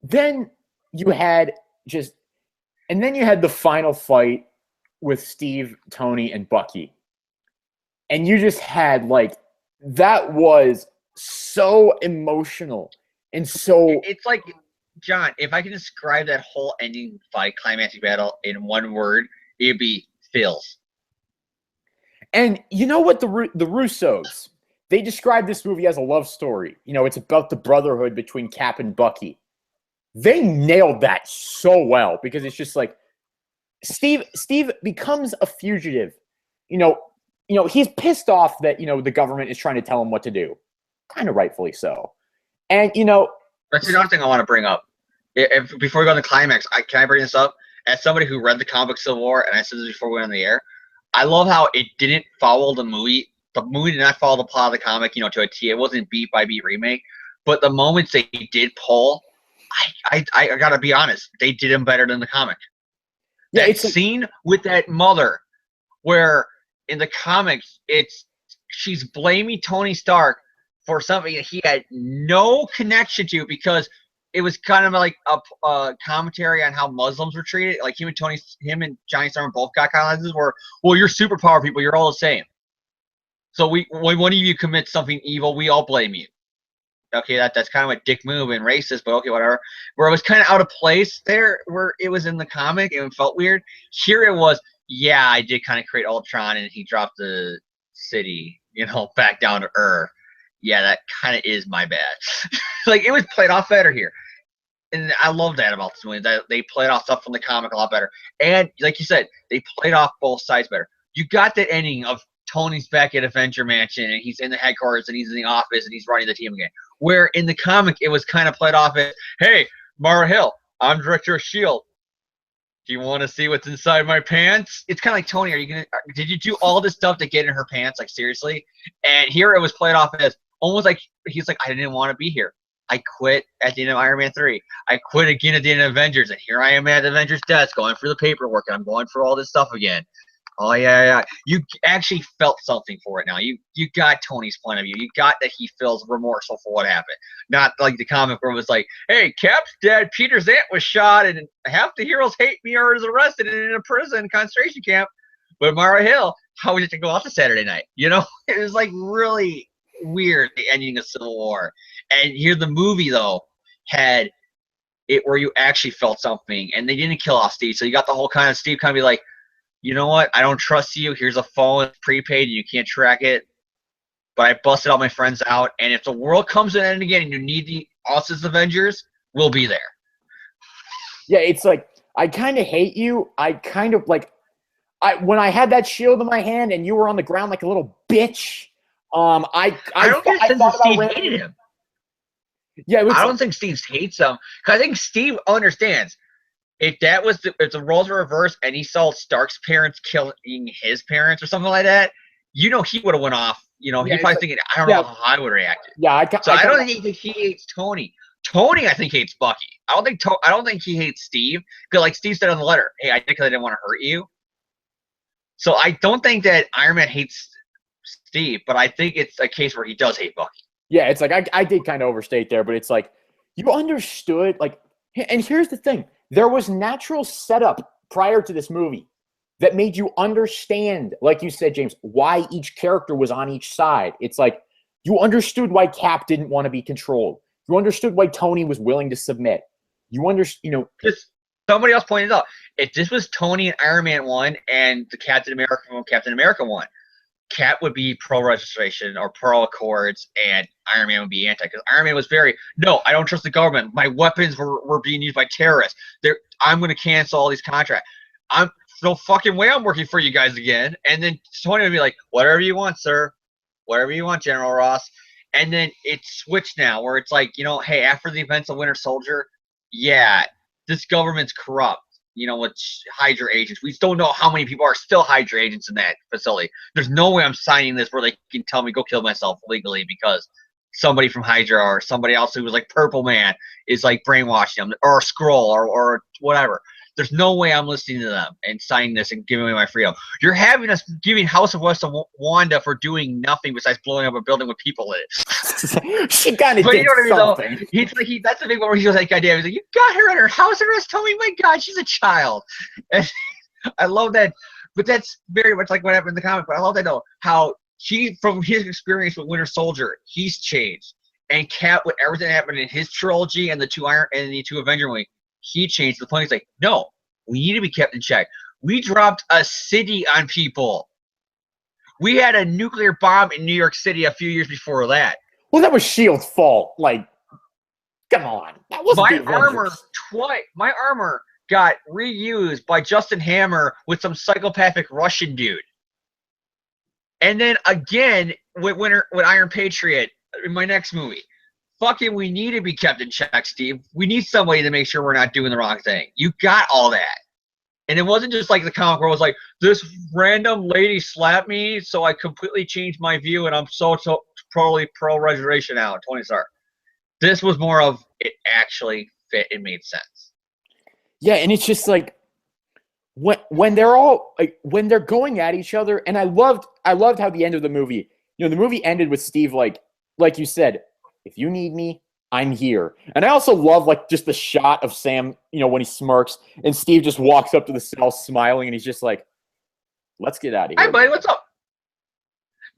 [SPEAKER 1] then you had the final fight with Steve, Tony, and Bucky. And you just had, like, that was so emotional and so...
[SPEAKER 2] It's like, John, if I can describe that whole ending fight, climactic battle, in one word, it'd be feels.
[SPEAKER 1] And you know what? The Russos, they describe this movie as a love story. It's about the brotherhood between Cap and Bucky. They nailed that so well, because it's just like, Steve becomes a fugitive. He's pissed off that, the government is trying to tell him what to do. Kind of rightfully so. And,
[SPEAKER 2] That's another thing I want to bring up. Before we go to the climax, can I bring this up? As somebody who read the comic Civil War, and I said this before we went on the air, I love how it didn't follow the movie. The movie did not follow the plot of the comic, to a T. It wasn't beat-by-beat remake. But the moments they did pull, I got to be honest, they did them better than the comic. Yeah, that scene with that mother, where in the comics, she's blaming Tony Stark for something that he had no connection to, because it was kind of like a commentary on how Muslims were treated. Like him and Johnny Storm both got kind of like this, where, well, you're superpower people, you're all the same. So when one of you commits something evil, we all blame you. Okay, that's kind of a dick move and racist, but okay, whatever. Where it was kind of out of place there, where it was in the comic and it felt weird. Here it was, yeah, I did kind of create Ultron and he dropped the city, back down to Earth. Yeah, that kind of is my bad. Like, it was played off better here. And I love that about this movie, that they played off stuff from the comic a lot better. And like you said, they played off both sides better. You got that ending of Tony's back at Avenger Mansion and he's in the headquarters and he's in the office and he's running the team again. Where in the comic it was kind of played off as, hey, Mara Hill, I'm director of S.H.I.E.L.D. Do you want to see what's inside my pants? It's kind of like, Tony, did you do all this stuff to get in her pants? Like, seriously? And here it was played off as almost like he's like, I didn't want to be here. I quit at the end of Iron Man 3. I quit again at the end of Avengers, and here I am at Avengers' desk going through the paperwork, and I'm going through all this stuff again. Oh, yeah. You actually felt something for it now. You got Tony's point of view. You got that he feels remorseful for what happened. Not like the comic where it was like, hey, Cap's dad, Peter's aunt was shot, and half the heroes hate me or is arrested and in a prison concentration camp. But Mara Hill, how was it to go out to Saturday night? It was like really weird, the ending of Civil War. And here the movie, though, had it where you actually felt something, and they didn't kill off Steve. So you got the whole kind of Steve kind of be like, you know what? I don't trust you. Here's a phone, it's prepaid, and you can't track it. But I busted all my friends out, and if the world comes to an end again and you need us as Avengers, we'll be there.
[SPEAKER 1] Yeah, it's like, I kind of hate you. I kind of like, when I had that shield in my hand and you were on the ground like a little bitch. I
[SPEAKER 2] don't get a sense that Steve hated him.
[SPEAKER 1] Yeah,
[SPEAKER 2] I don't think Steve hates him, because I think Steve understands. If the roles were reversed and he saw Stark's parents killing his parents or something like that, he would have went off. He'd probably thinking, I don't know how I would have reacted.
[SPEAKER 1] Yeah, I
[SPEAKER 2] don't think he hates Tony. Tony, I think, hates Bucky. I don't think he hates Steve, because like Steve said on the letter, hey, I did because I didn't want to hurt you. So I don't think that Iron Man hates Steve, but I think it's a case where he does hate Bucky.
[SPEAKER 1] Yeah, it's like I did kind of overstate there, but it's like you understood, like, and here's the thing. There was natural setup prior to this movie that made you understand, like you said, James, why each character was on each side. It's like you understood why Cap didn't want to be controlled. You understood why Tony was willing to submit. You understood,
[SPEAKER 2] Just somebody else pointed out, if this was Tony and Iron Man 1 and the Captain America 1, Cap would be pro-registration or pro-accords, and Iron Man would be anti. Because Iron Man was no, I don't trust the government. My weapons were being used by terrorists. I'm going to cancel all these contracts. No fucking way I'm working for you guys again. And then Tony would be like, whatever you want, sir. Whatever you want, General Ross. And then it's switched now, where it's like, hey, after the events of Winter Soldier, yeah, this government's corrupt. With Hydra agents. We just don't know how many people are still Hydra agents in that facility. There's no way I'm signing this where they can tell me go kill myself legally because somebody from Hydra or somebody else who was like Purple Man is like brainwashing them, or a Skrull or whatever. There's no way I'm listening to them and signing this and giving me my freedom. You're having us giving House of West to Wanda for doing nothing besides blowing up a building with people in it.
[SPEAKER 1] She kind of did something.
[SPEAKER 2] He's like, that's the big one where he was like, goddamn, he's like, you got her under house arrest, Tony? My God, she's a child. And I love that. But that's very much like what happened in the comic. But I love that, though, how from his experience with Winter Soldier, he's changed. And Cap, with everything that happened in his trilogy and the two Avenger movies, he changed to the point. He's like, no, we need to be kept in check. We dropped a city on people. We had a nuclear bomb in New York City a few years before that.
[SPEAKER 1] Well, that was S.H.I.E.L.D.'s fault. Like, come on. That wasn't
[SPEAKER 2] my armor got reused by Justin Hammer with some psychopathic Russian dude. And then again with Iron Patriot in my next movie. Fucking, we need to be kept in check, Steve. We need somebody to make sure we're not doing the wrong thing. You got all that. And it wasn't just like the comic where it was like, this random lady slapped me, so I completely changed my view, and I'm so totally pro-reservation now. Tony Stark. This was more of, it actually fit and made sense.
[SPEAKER 1] Yeah, and it's just like, when they're all, like, when they're going at each other, and I loved how the end of the movie, the movie ended with Steve, like you said, if you need me, I'm here. And I also love, like, just the shot of Sam, when he smirks, and Steve just walks up to the cell smiling, and he's just like, let's get out of here.
[SPEAKER 2] Hi, buddy, what's up?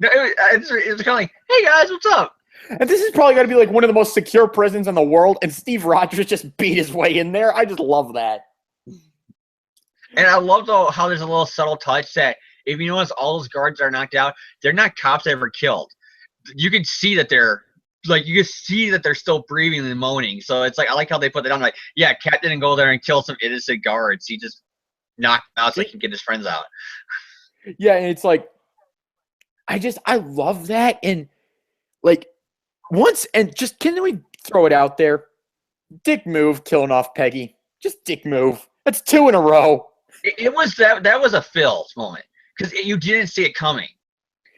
[SPEAKER 2] No, it was kind of like, hey guys, what's up?
[SPEAKER 1] And this is probably going to be like one of the most secure prisons in the world, and Steve Rogers just beat his way in there. I just love that.
[SPEAKER 2] And I love though how there's a little subtle touch that if you notice all those guards are knocked out, they're not cops that were killed. You can see that they're still breathing and moaning. So it's like I like how they put that on. Like, yeah, Cat didn't go there and kill some innocent guards. He just knocked them out so he can get his friends out.
[SPEAKER 1] Yeah, and it's like I love that. And like just can we throw it out there? Dick move killing off Peggy. Just dick move. That's 2 in a row.
[SPEAKER 2] It was that was a Phil's moment because you didn't see it coming.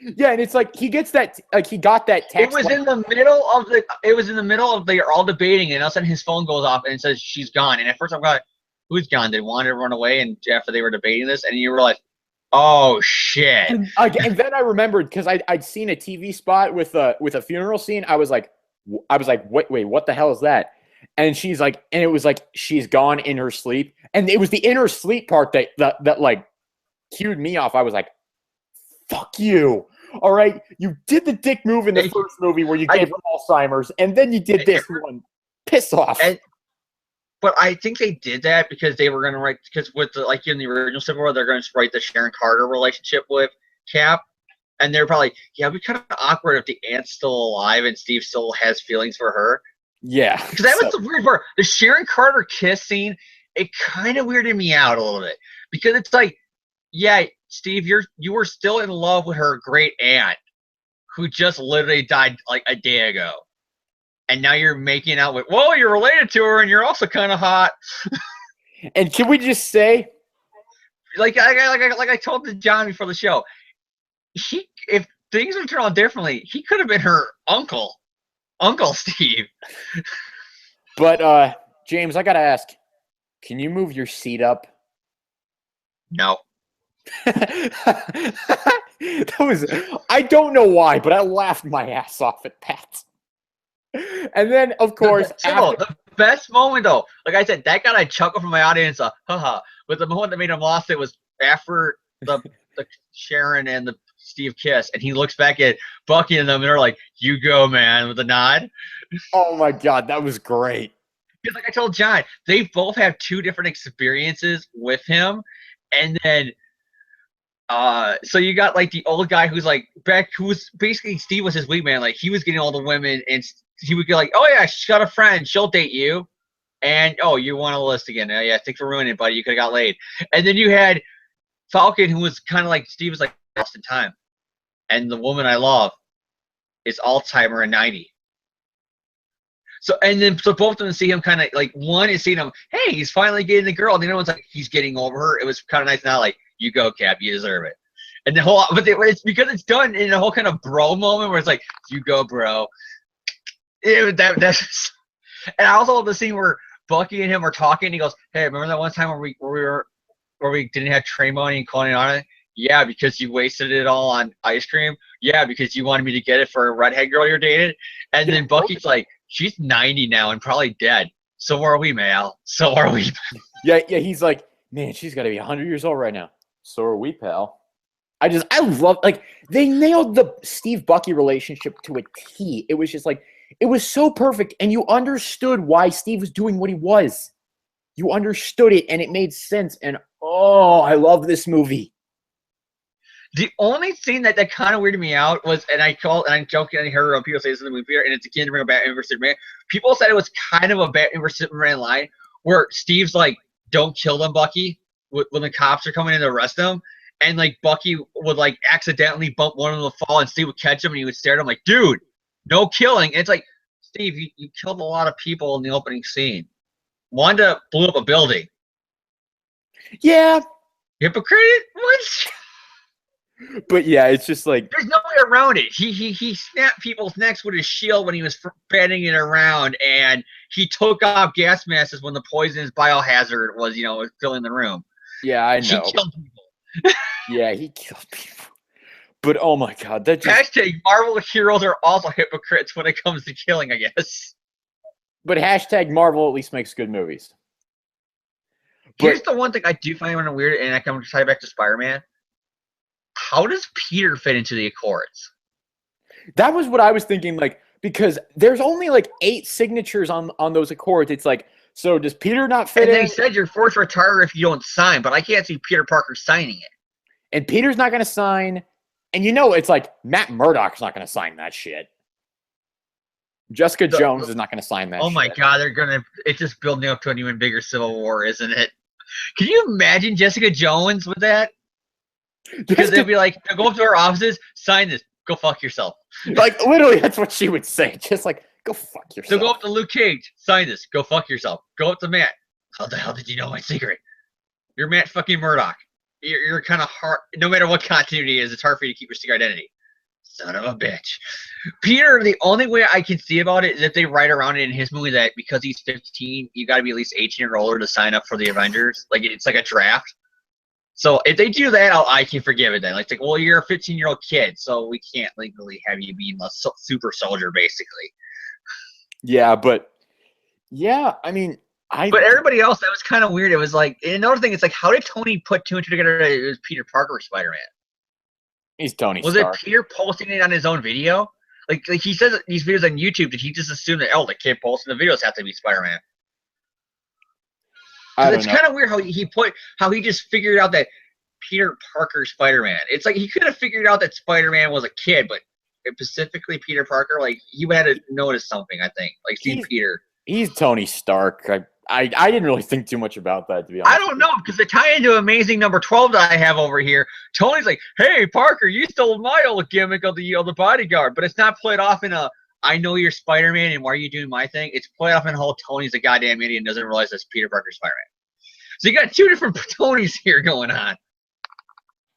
[SPEAKER 1] Yeah, and it's like he gets that, like he got that text.
[SPEAKER 2] It was in the middle of they're all debating, and all of a sudden his phone goes off and it says she's gone. And at first I'm like, who's gone? They wanted to run away, and after they were debating this, and you realize, oh shit.
[SPEAKER 1] And then I remembered because I'd seen a TV spot with a funeral scene. I was like, wait, what the hell is that? And she's like, and it was like she's gone in her sleep, and it was the in her sleep part that like cued me off. I was like, fuck you. All right, you did the dick move in the first movie where you gave him Alzheimer's, and then you did this one. Piss off.
[SPEAKER 2] But I think they did that because they were going to write, because with like in the original Civil War, they're going to write the Sharon Carter relationship with Cap, and they're probably, yeah, it'd be kind of awkward if the aunt's still alive and Steve still has feelings for her.
[SPEAKER 1] Yeah,
[SPEAKER 2] because that was the weird part. The Sharon Carter kiss scene, it kind of weirded me out a little bit because it's like, yeah, Steve, you were still in love with her great aunt, who just literally died like a day ago. And now you're making out with, well, you're related to her and you're also kind of hot.
[SPEAKER 1] And can we just say,
[SPEAKER 2] like I told John before the show, if things would turn out differently, he could have been her Uncle Steve.
[SPEAKER 1] But James, I gotta ask, can you move your seat up?
[SPEAKER 2] No.
[SPEAKER 1] I don't know why, but I laughed my ass off at that. And then, of course,
[SPEAKER 2] the best moment though, like I said, that got a chuckle from my audience. Haha. But the moment that made him lost it was after the Sharon and the Steve kiss, and he looks back at Bucky and them, and they're like, "You go, man," with a nod.
[SPEAKER 1] Oh my god, that was great.
[SPEAKER 2] Because, like I told John, they both have 2 different experiences with him, and then. So you got like the old guy who's like who's basically Steve was his wingman. Like he was getting all the women, and he would go like, "Oh yeah, she's got a friend, she'll date you," and oh, you want a list again? Yeah, thanks for ruining it, buddy. You could have got laid. And then you had Falcon, who was kind of like Steve was like lost in time, and the woman I love is Alzheimer and 90. So both of them see him kind of like one is seeing him, hey, he's finally getting the girl, and the other one's like he's getting over her. It was kind of nice, not like. You go, Cap. You deserve it. And the whole, but it's because it's done in a whole kind of bro moment where it's like, you go, bro. That's. And I also love the scene where Bucky and him are talking. And he goes, "Hey, remember that one time where we didn't have train money and calling it on it? Yeah, because you wasted it all on ice cream. Yeah, because you wanted me to get it for a redhead girl you're dated." And then Bucky's like, "She's 90 now and probably dead. So are we, Mal. So are we."
[SPEAKER 1] Yeah. He's like, man, she's got to be 100 years old right now. So are we, pal. I love, like, they nailed the Steve-Bucky relationship to a T. It was just like, it was so perfect, and you understood why Steve was doing what he was. You understood it, and it made sense, and oh, I love this movie.
[SPEAKER 2] The only thing that kind of weirded me out was, and I'm joking, I heard people say this in the movie theater, and it's again to bring a Batman vs. Superman. People said it was kind of a Batman vs. Superman line, where Steve's like, don't kill them, Bucky, when the cops are coming in to arrest them, and like Bucky would like accidentally bump one of them to fall, and Steve would catch him, and he would stare at him like, dude, no killing. And it's like, Steve, you killed a lot of people in the opening scene. Wanda blew up a building.
[SPEAKER 1] Yeah.
[SPEAKER 2] Hypocrite? What?
[SPEAKER 1] But yeah, it's just like,
[SPEAKER 2] there's no way around it. He snapped people's necks with his shield when he was batting it around, and he took off gas masks when the poisonous biohazard was, filling the room.
[SPEAKER 1] Yeah, I know.
[SPEAKER 2] He killed people.
[SPEAKER 1] Yeah, he killed people. But oh my god, that just
[SPEAKER 2] hashtag Marvel heroes are also hypocrites when it comes to killing, I guess.
[SPEAKER 1] But hashtag Marvel at least makes good movies.
[SPEAKER 2] Here's the one thing I do find when weird, and I come to tie back to Spider-Man. How does Peter fit into the Accords?
[SPEAKER 1] That was what I was thinking, like, because there's only like 8 signatures on those accords. It's like, so does Peter not fit
[SPEAKER 2] And they
[SPEAKER 1] in?
[SPEAKER 2] said you're forced to retire if you don't sign, but I can't see Peter Parker signing it.
[SPEAKER 1] And Peter's not going to sign. And it's like Matt Murdock's not going to sign that shit. Jessica Jones is not going to sign that shit.
[SPEAKER 2] Oh my God, it's just building up to an even bigger Civil War, isn't it? Can you imagine Jessica Jones with that? Because they'd be like, go up to our offices, sign this, go fuck yourself.
[SPEAKER 1] Like, literally, that's what she would say. Just like, go fuck yourself.
[SPEAKER 2] So go up to Luke Cage, sign this, go fuck yourself. Go up to Matt. How the hell did you know my secret? You're Matt fucking Murdock. You're kind of hard. No matter what continuity is, it's hard for you to keep your secret identity. Son of a bitch. Peter, the only way I can see about it is if they write around it in his movie that because he's 15, you got to be at least 18 or older to sign up for the Avengers. Like, it's like a draft. So if they do that, I can forgive it then. Like, well, you're a 15-year-old kid, so we can't legally have you being a super soldier, basically.
[SPEAKER 1] Yeah, but yeah, I mean,
[SPEAKER 2] But everybody else, that was kind of weird. It was like, and another thing, it's like, how did Tony put 2 and 2 together that it was Peter Parker Spider-Man?
[SPEAKER 1] He's Tony
[SPEAKER 2] Was
[SPEAKER 1] Stark.
[SPEAKER 2] it Peter posting it on his own video? Like he says these videos on YouTube, did he just assume that, the kid posting the videos have to be Spider-Man? It's kind of weird how he just figured out that Peter Parker Spider-Man. It's like he could have figured out that Spider-Man was a kid, but specifically Peter Parker, like he had to notice something, I think. Like see Peter.
[SPEAKER 1] He's Tony Stark. I didn't really think too much about that, to be honest.
[SPEAKER 2] I don't know, because they tie into Amazing Number 12 that I have over here. Tony's like, hey, Parker, you stole my old gimmick of the bodyguard. But it's not played off in a, I know you're Spider-Man and why are you doing my thing? It's played off in a whole Tony's a goddamn idiot and doesn't realize that's Peter Parker Spider-Man. So you got 2 different Tonys here going on.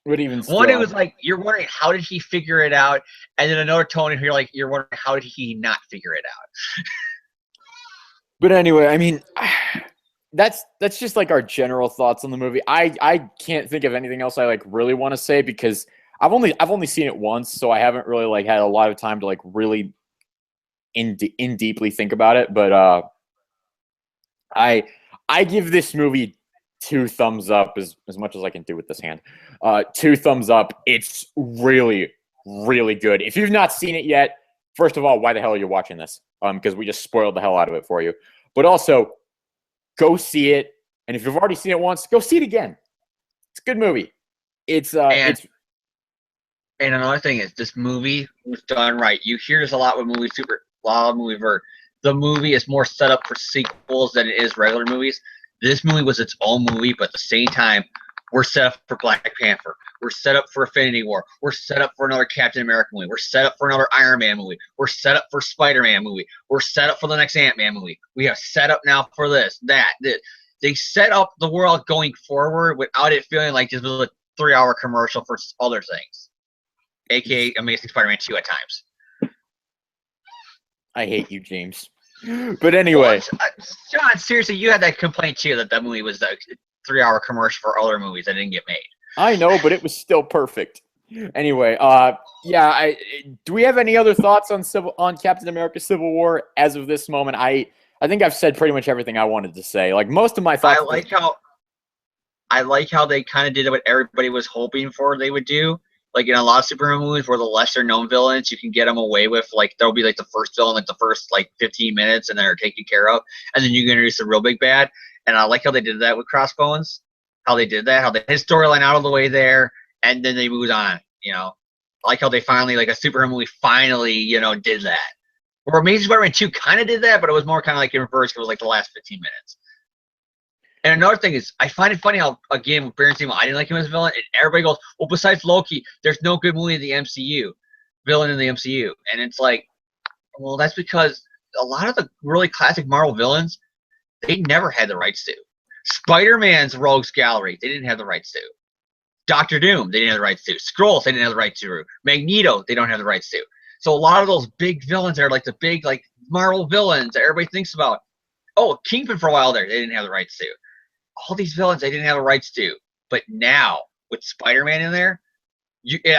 [SPEAKER 1] But even still,
[SPEAKER 2] one, it was like, you're wondering, how did he figure it out? And then another Tony who you're wondering, how did he not figure it out?
[SPEAKER 1] But anyway, I mean, that's just like our general thoughts on the movie. I can't think of anything else I like really want to say because I've only seen it once, so I haven't really like had a lot of time to like really in deeply think about it. But I give this movie 2 thumbs up as much as I can do with this hand. 2 thumbs up. It's really, really good. If you've not seen it yet, first of all, why the hell are you watching this? Because we just spoiled the hell out of it for you. But also, go see it. And if you've already seen it once, go see it again. It's a good movie. And
[SPEAKER 2] another thing is, this movie was done right. You hear this a lot with movies, the movie is more set up for sequels than it is regular movies. This movie was its own movie, but at the same time, we're set up for Black Panther. We're set up for Infinity War. We're set up for another Captain America movie. We're set up for another Iron Man movie. We're set up for Spider-Man movie. We're set up for the next Ant-Man movie. We have set up now for this. They set up the world going forward without it feeling like this was a 3-hour commercial for other things, aka Amazing Spider-Man 2 at times.
[SPEAKER 1] I hate you, James. But anyway,
[SPEAKER 2] John, seriously, you had that complaint too that movie was a 3-hour commercial for other movies that didn't get made.
[SPEAKER 1] I know, but it was still perfect. Anyway, yeah. Do we have any other thoughts on Captain America: Civil War as of this moment? I think I've said pretty much everything I wanted to say. Like most of my thoughts.
[SPEAKER 2] I like how they kind of did what everybody was hoping for they would do. Like in a lot of superhero movies where the lesser known villains, you can get them away with, like, there'll be like the first villain, like the first like 15 minutes, and they're taken care of, and then you can introduce a real big bad. And I like how they did that with Crossbones. How they did that, how they his storyline out of the way there, and then they moved on. I like how they finally, like a superhero movie, finally, did that. Where Amazing Spider-Man 2 kind of did that, but it was more kind of like in reverse. It was like the last 15 minutes. And another thing is, I find it funny how, again, with Baron Zemo, I didn't like him as a villain, and everybody goes, well, besides Loki, there's no good movie in the MCU, villain in the MCU. And it's like, well, that's because a lot of the really classic Marvel villains, they never had the rights to. Spider-Man's Rogues Gallery, they didn't have the rights to. Doctor Doom, they didn't have the rights to. Skrulls, they didn't have the rights to. Magneto, they don't have the rights to. So a lot of those big villains are like the big, like, Marvel villains that everybody thinks about. Oh, Kingpin for a while there, they didn't have the rights to. All these villains they didn't have the rights to. But now, with Spider-Man in there,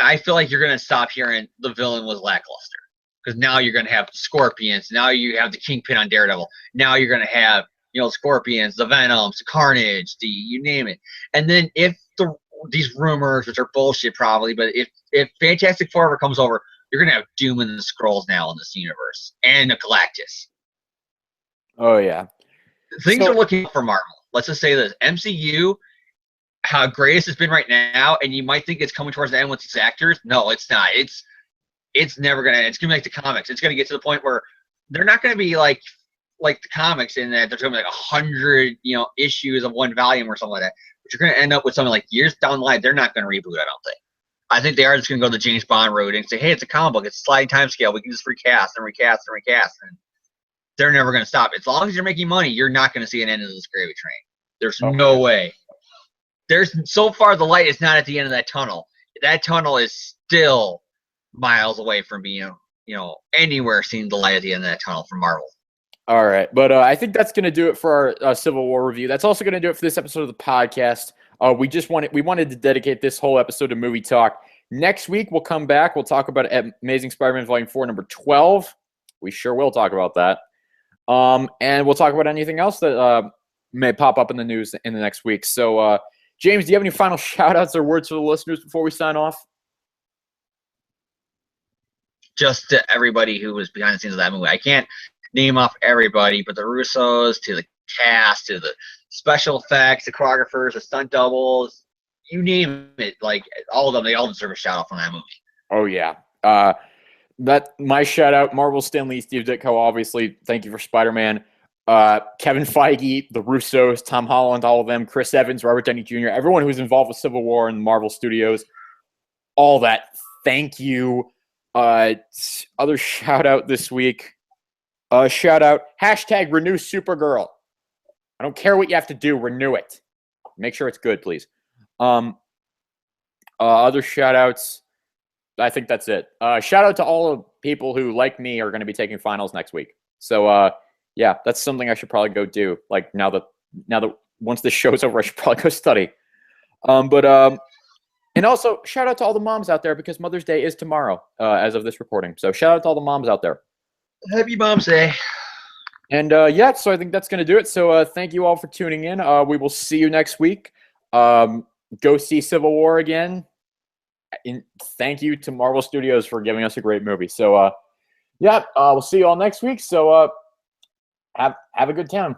[SPEAKER 2] I feel like you're going to stop hearing the villain was lackluster. Because now you're going to have Scorpions. Now you have the Kingpin on Daredevil. Now you're going to have, Scorpions, the Venoms, the Carnage, you name it. And then if these rumors, which are bullshit probably, but if Fantastic Four ever comes over, you're gonna have Doom and the Skrulls now in this universe, and a Galactus.
[SPEAKER 1] Oh yeah.
[SPEAKER 2] Things are looking up for Marvel. Let's just say this: MCU, how greatest it's been right now, and you might think it's coming towards the end with these actors. No, it's not. It's never gonna. It's gonna be like the comics. It's gonna get to the point where they're not gonna be like the comics in that there's gonna be like 100 issues of one volume or something like that. But you're gonna end up with something like years down the line. They're not gonna reboot. I don't think. I think they are just gonna go the James Bond route and say, hey, it's a comic book. It's a sliding time scale. We can just recast and recast and recast, and they're never gonna stop. As long as you're making money, you're not gonna see an end of this gravy train. There's no way. There's so far the light is not at the end of that tunnel. That tunnel is still miles away from being, anywhere seeing the light at the end of that tunnel from Marvel.
[SPEAKER 1] All right, but I think that's going to do it for our Civil War review. That's also going to do it for this episode of the podcast. We wanted to dedicate this whole episode to movie talk. Next week we'll come back. We'll talk about Amazing Spider-Man Volume 4, number 12. We sure will talk about that. And we'll talk about anything else that may pop up in the news in the next week. So, James, do you have any final shout-outs or words for the listeners before we sign off?
[SPEAKER 2] Just to everybody who was behind the scenes of that movie. I can't name off everybody, but the Russos, to the cast, to the special effects, the choreographers, the stunt doubles, you name it, like all of them, they all deserve a shout out from that movie.
[SPEAKER 1] Oh yeah. That my shout out, Marvel, Stan Lee, Steve Ditko, obviously. Thank you for Spider-Man. Kevin Feige, the Russos, Tom Holland, all of them, Chris Evans, Robert Downey Jr., everyone who's involved with Civil War and Marvel Studios, all that. Thank you. Other shout out this week. Shout out, hashtag renew Supergirl. I don't care what you have to do, renew it. Make sure it's good, please. Other shout outs, I think that's it. Shout out to all the people who, like me, are going to be taking finals next week. So, yeah, that's something I should probably go do. Like now that once this show's over, I should probably go study. And also shout out to all the moms out there because Mother's Day is tomorrow, as of this recording. So shout out to all the moms out there.
[SPEAKER 2] Happy Mom's Day.
[SPEAKER 1] And yeah, so I think that's going to do it. So thank you all for tuning in. We will see you next week. Go see Civil War again. And thank you to Marvel Studios for giving us a great movie. So yeah, we'll see you all next week. So have a good time.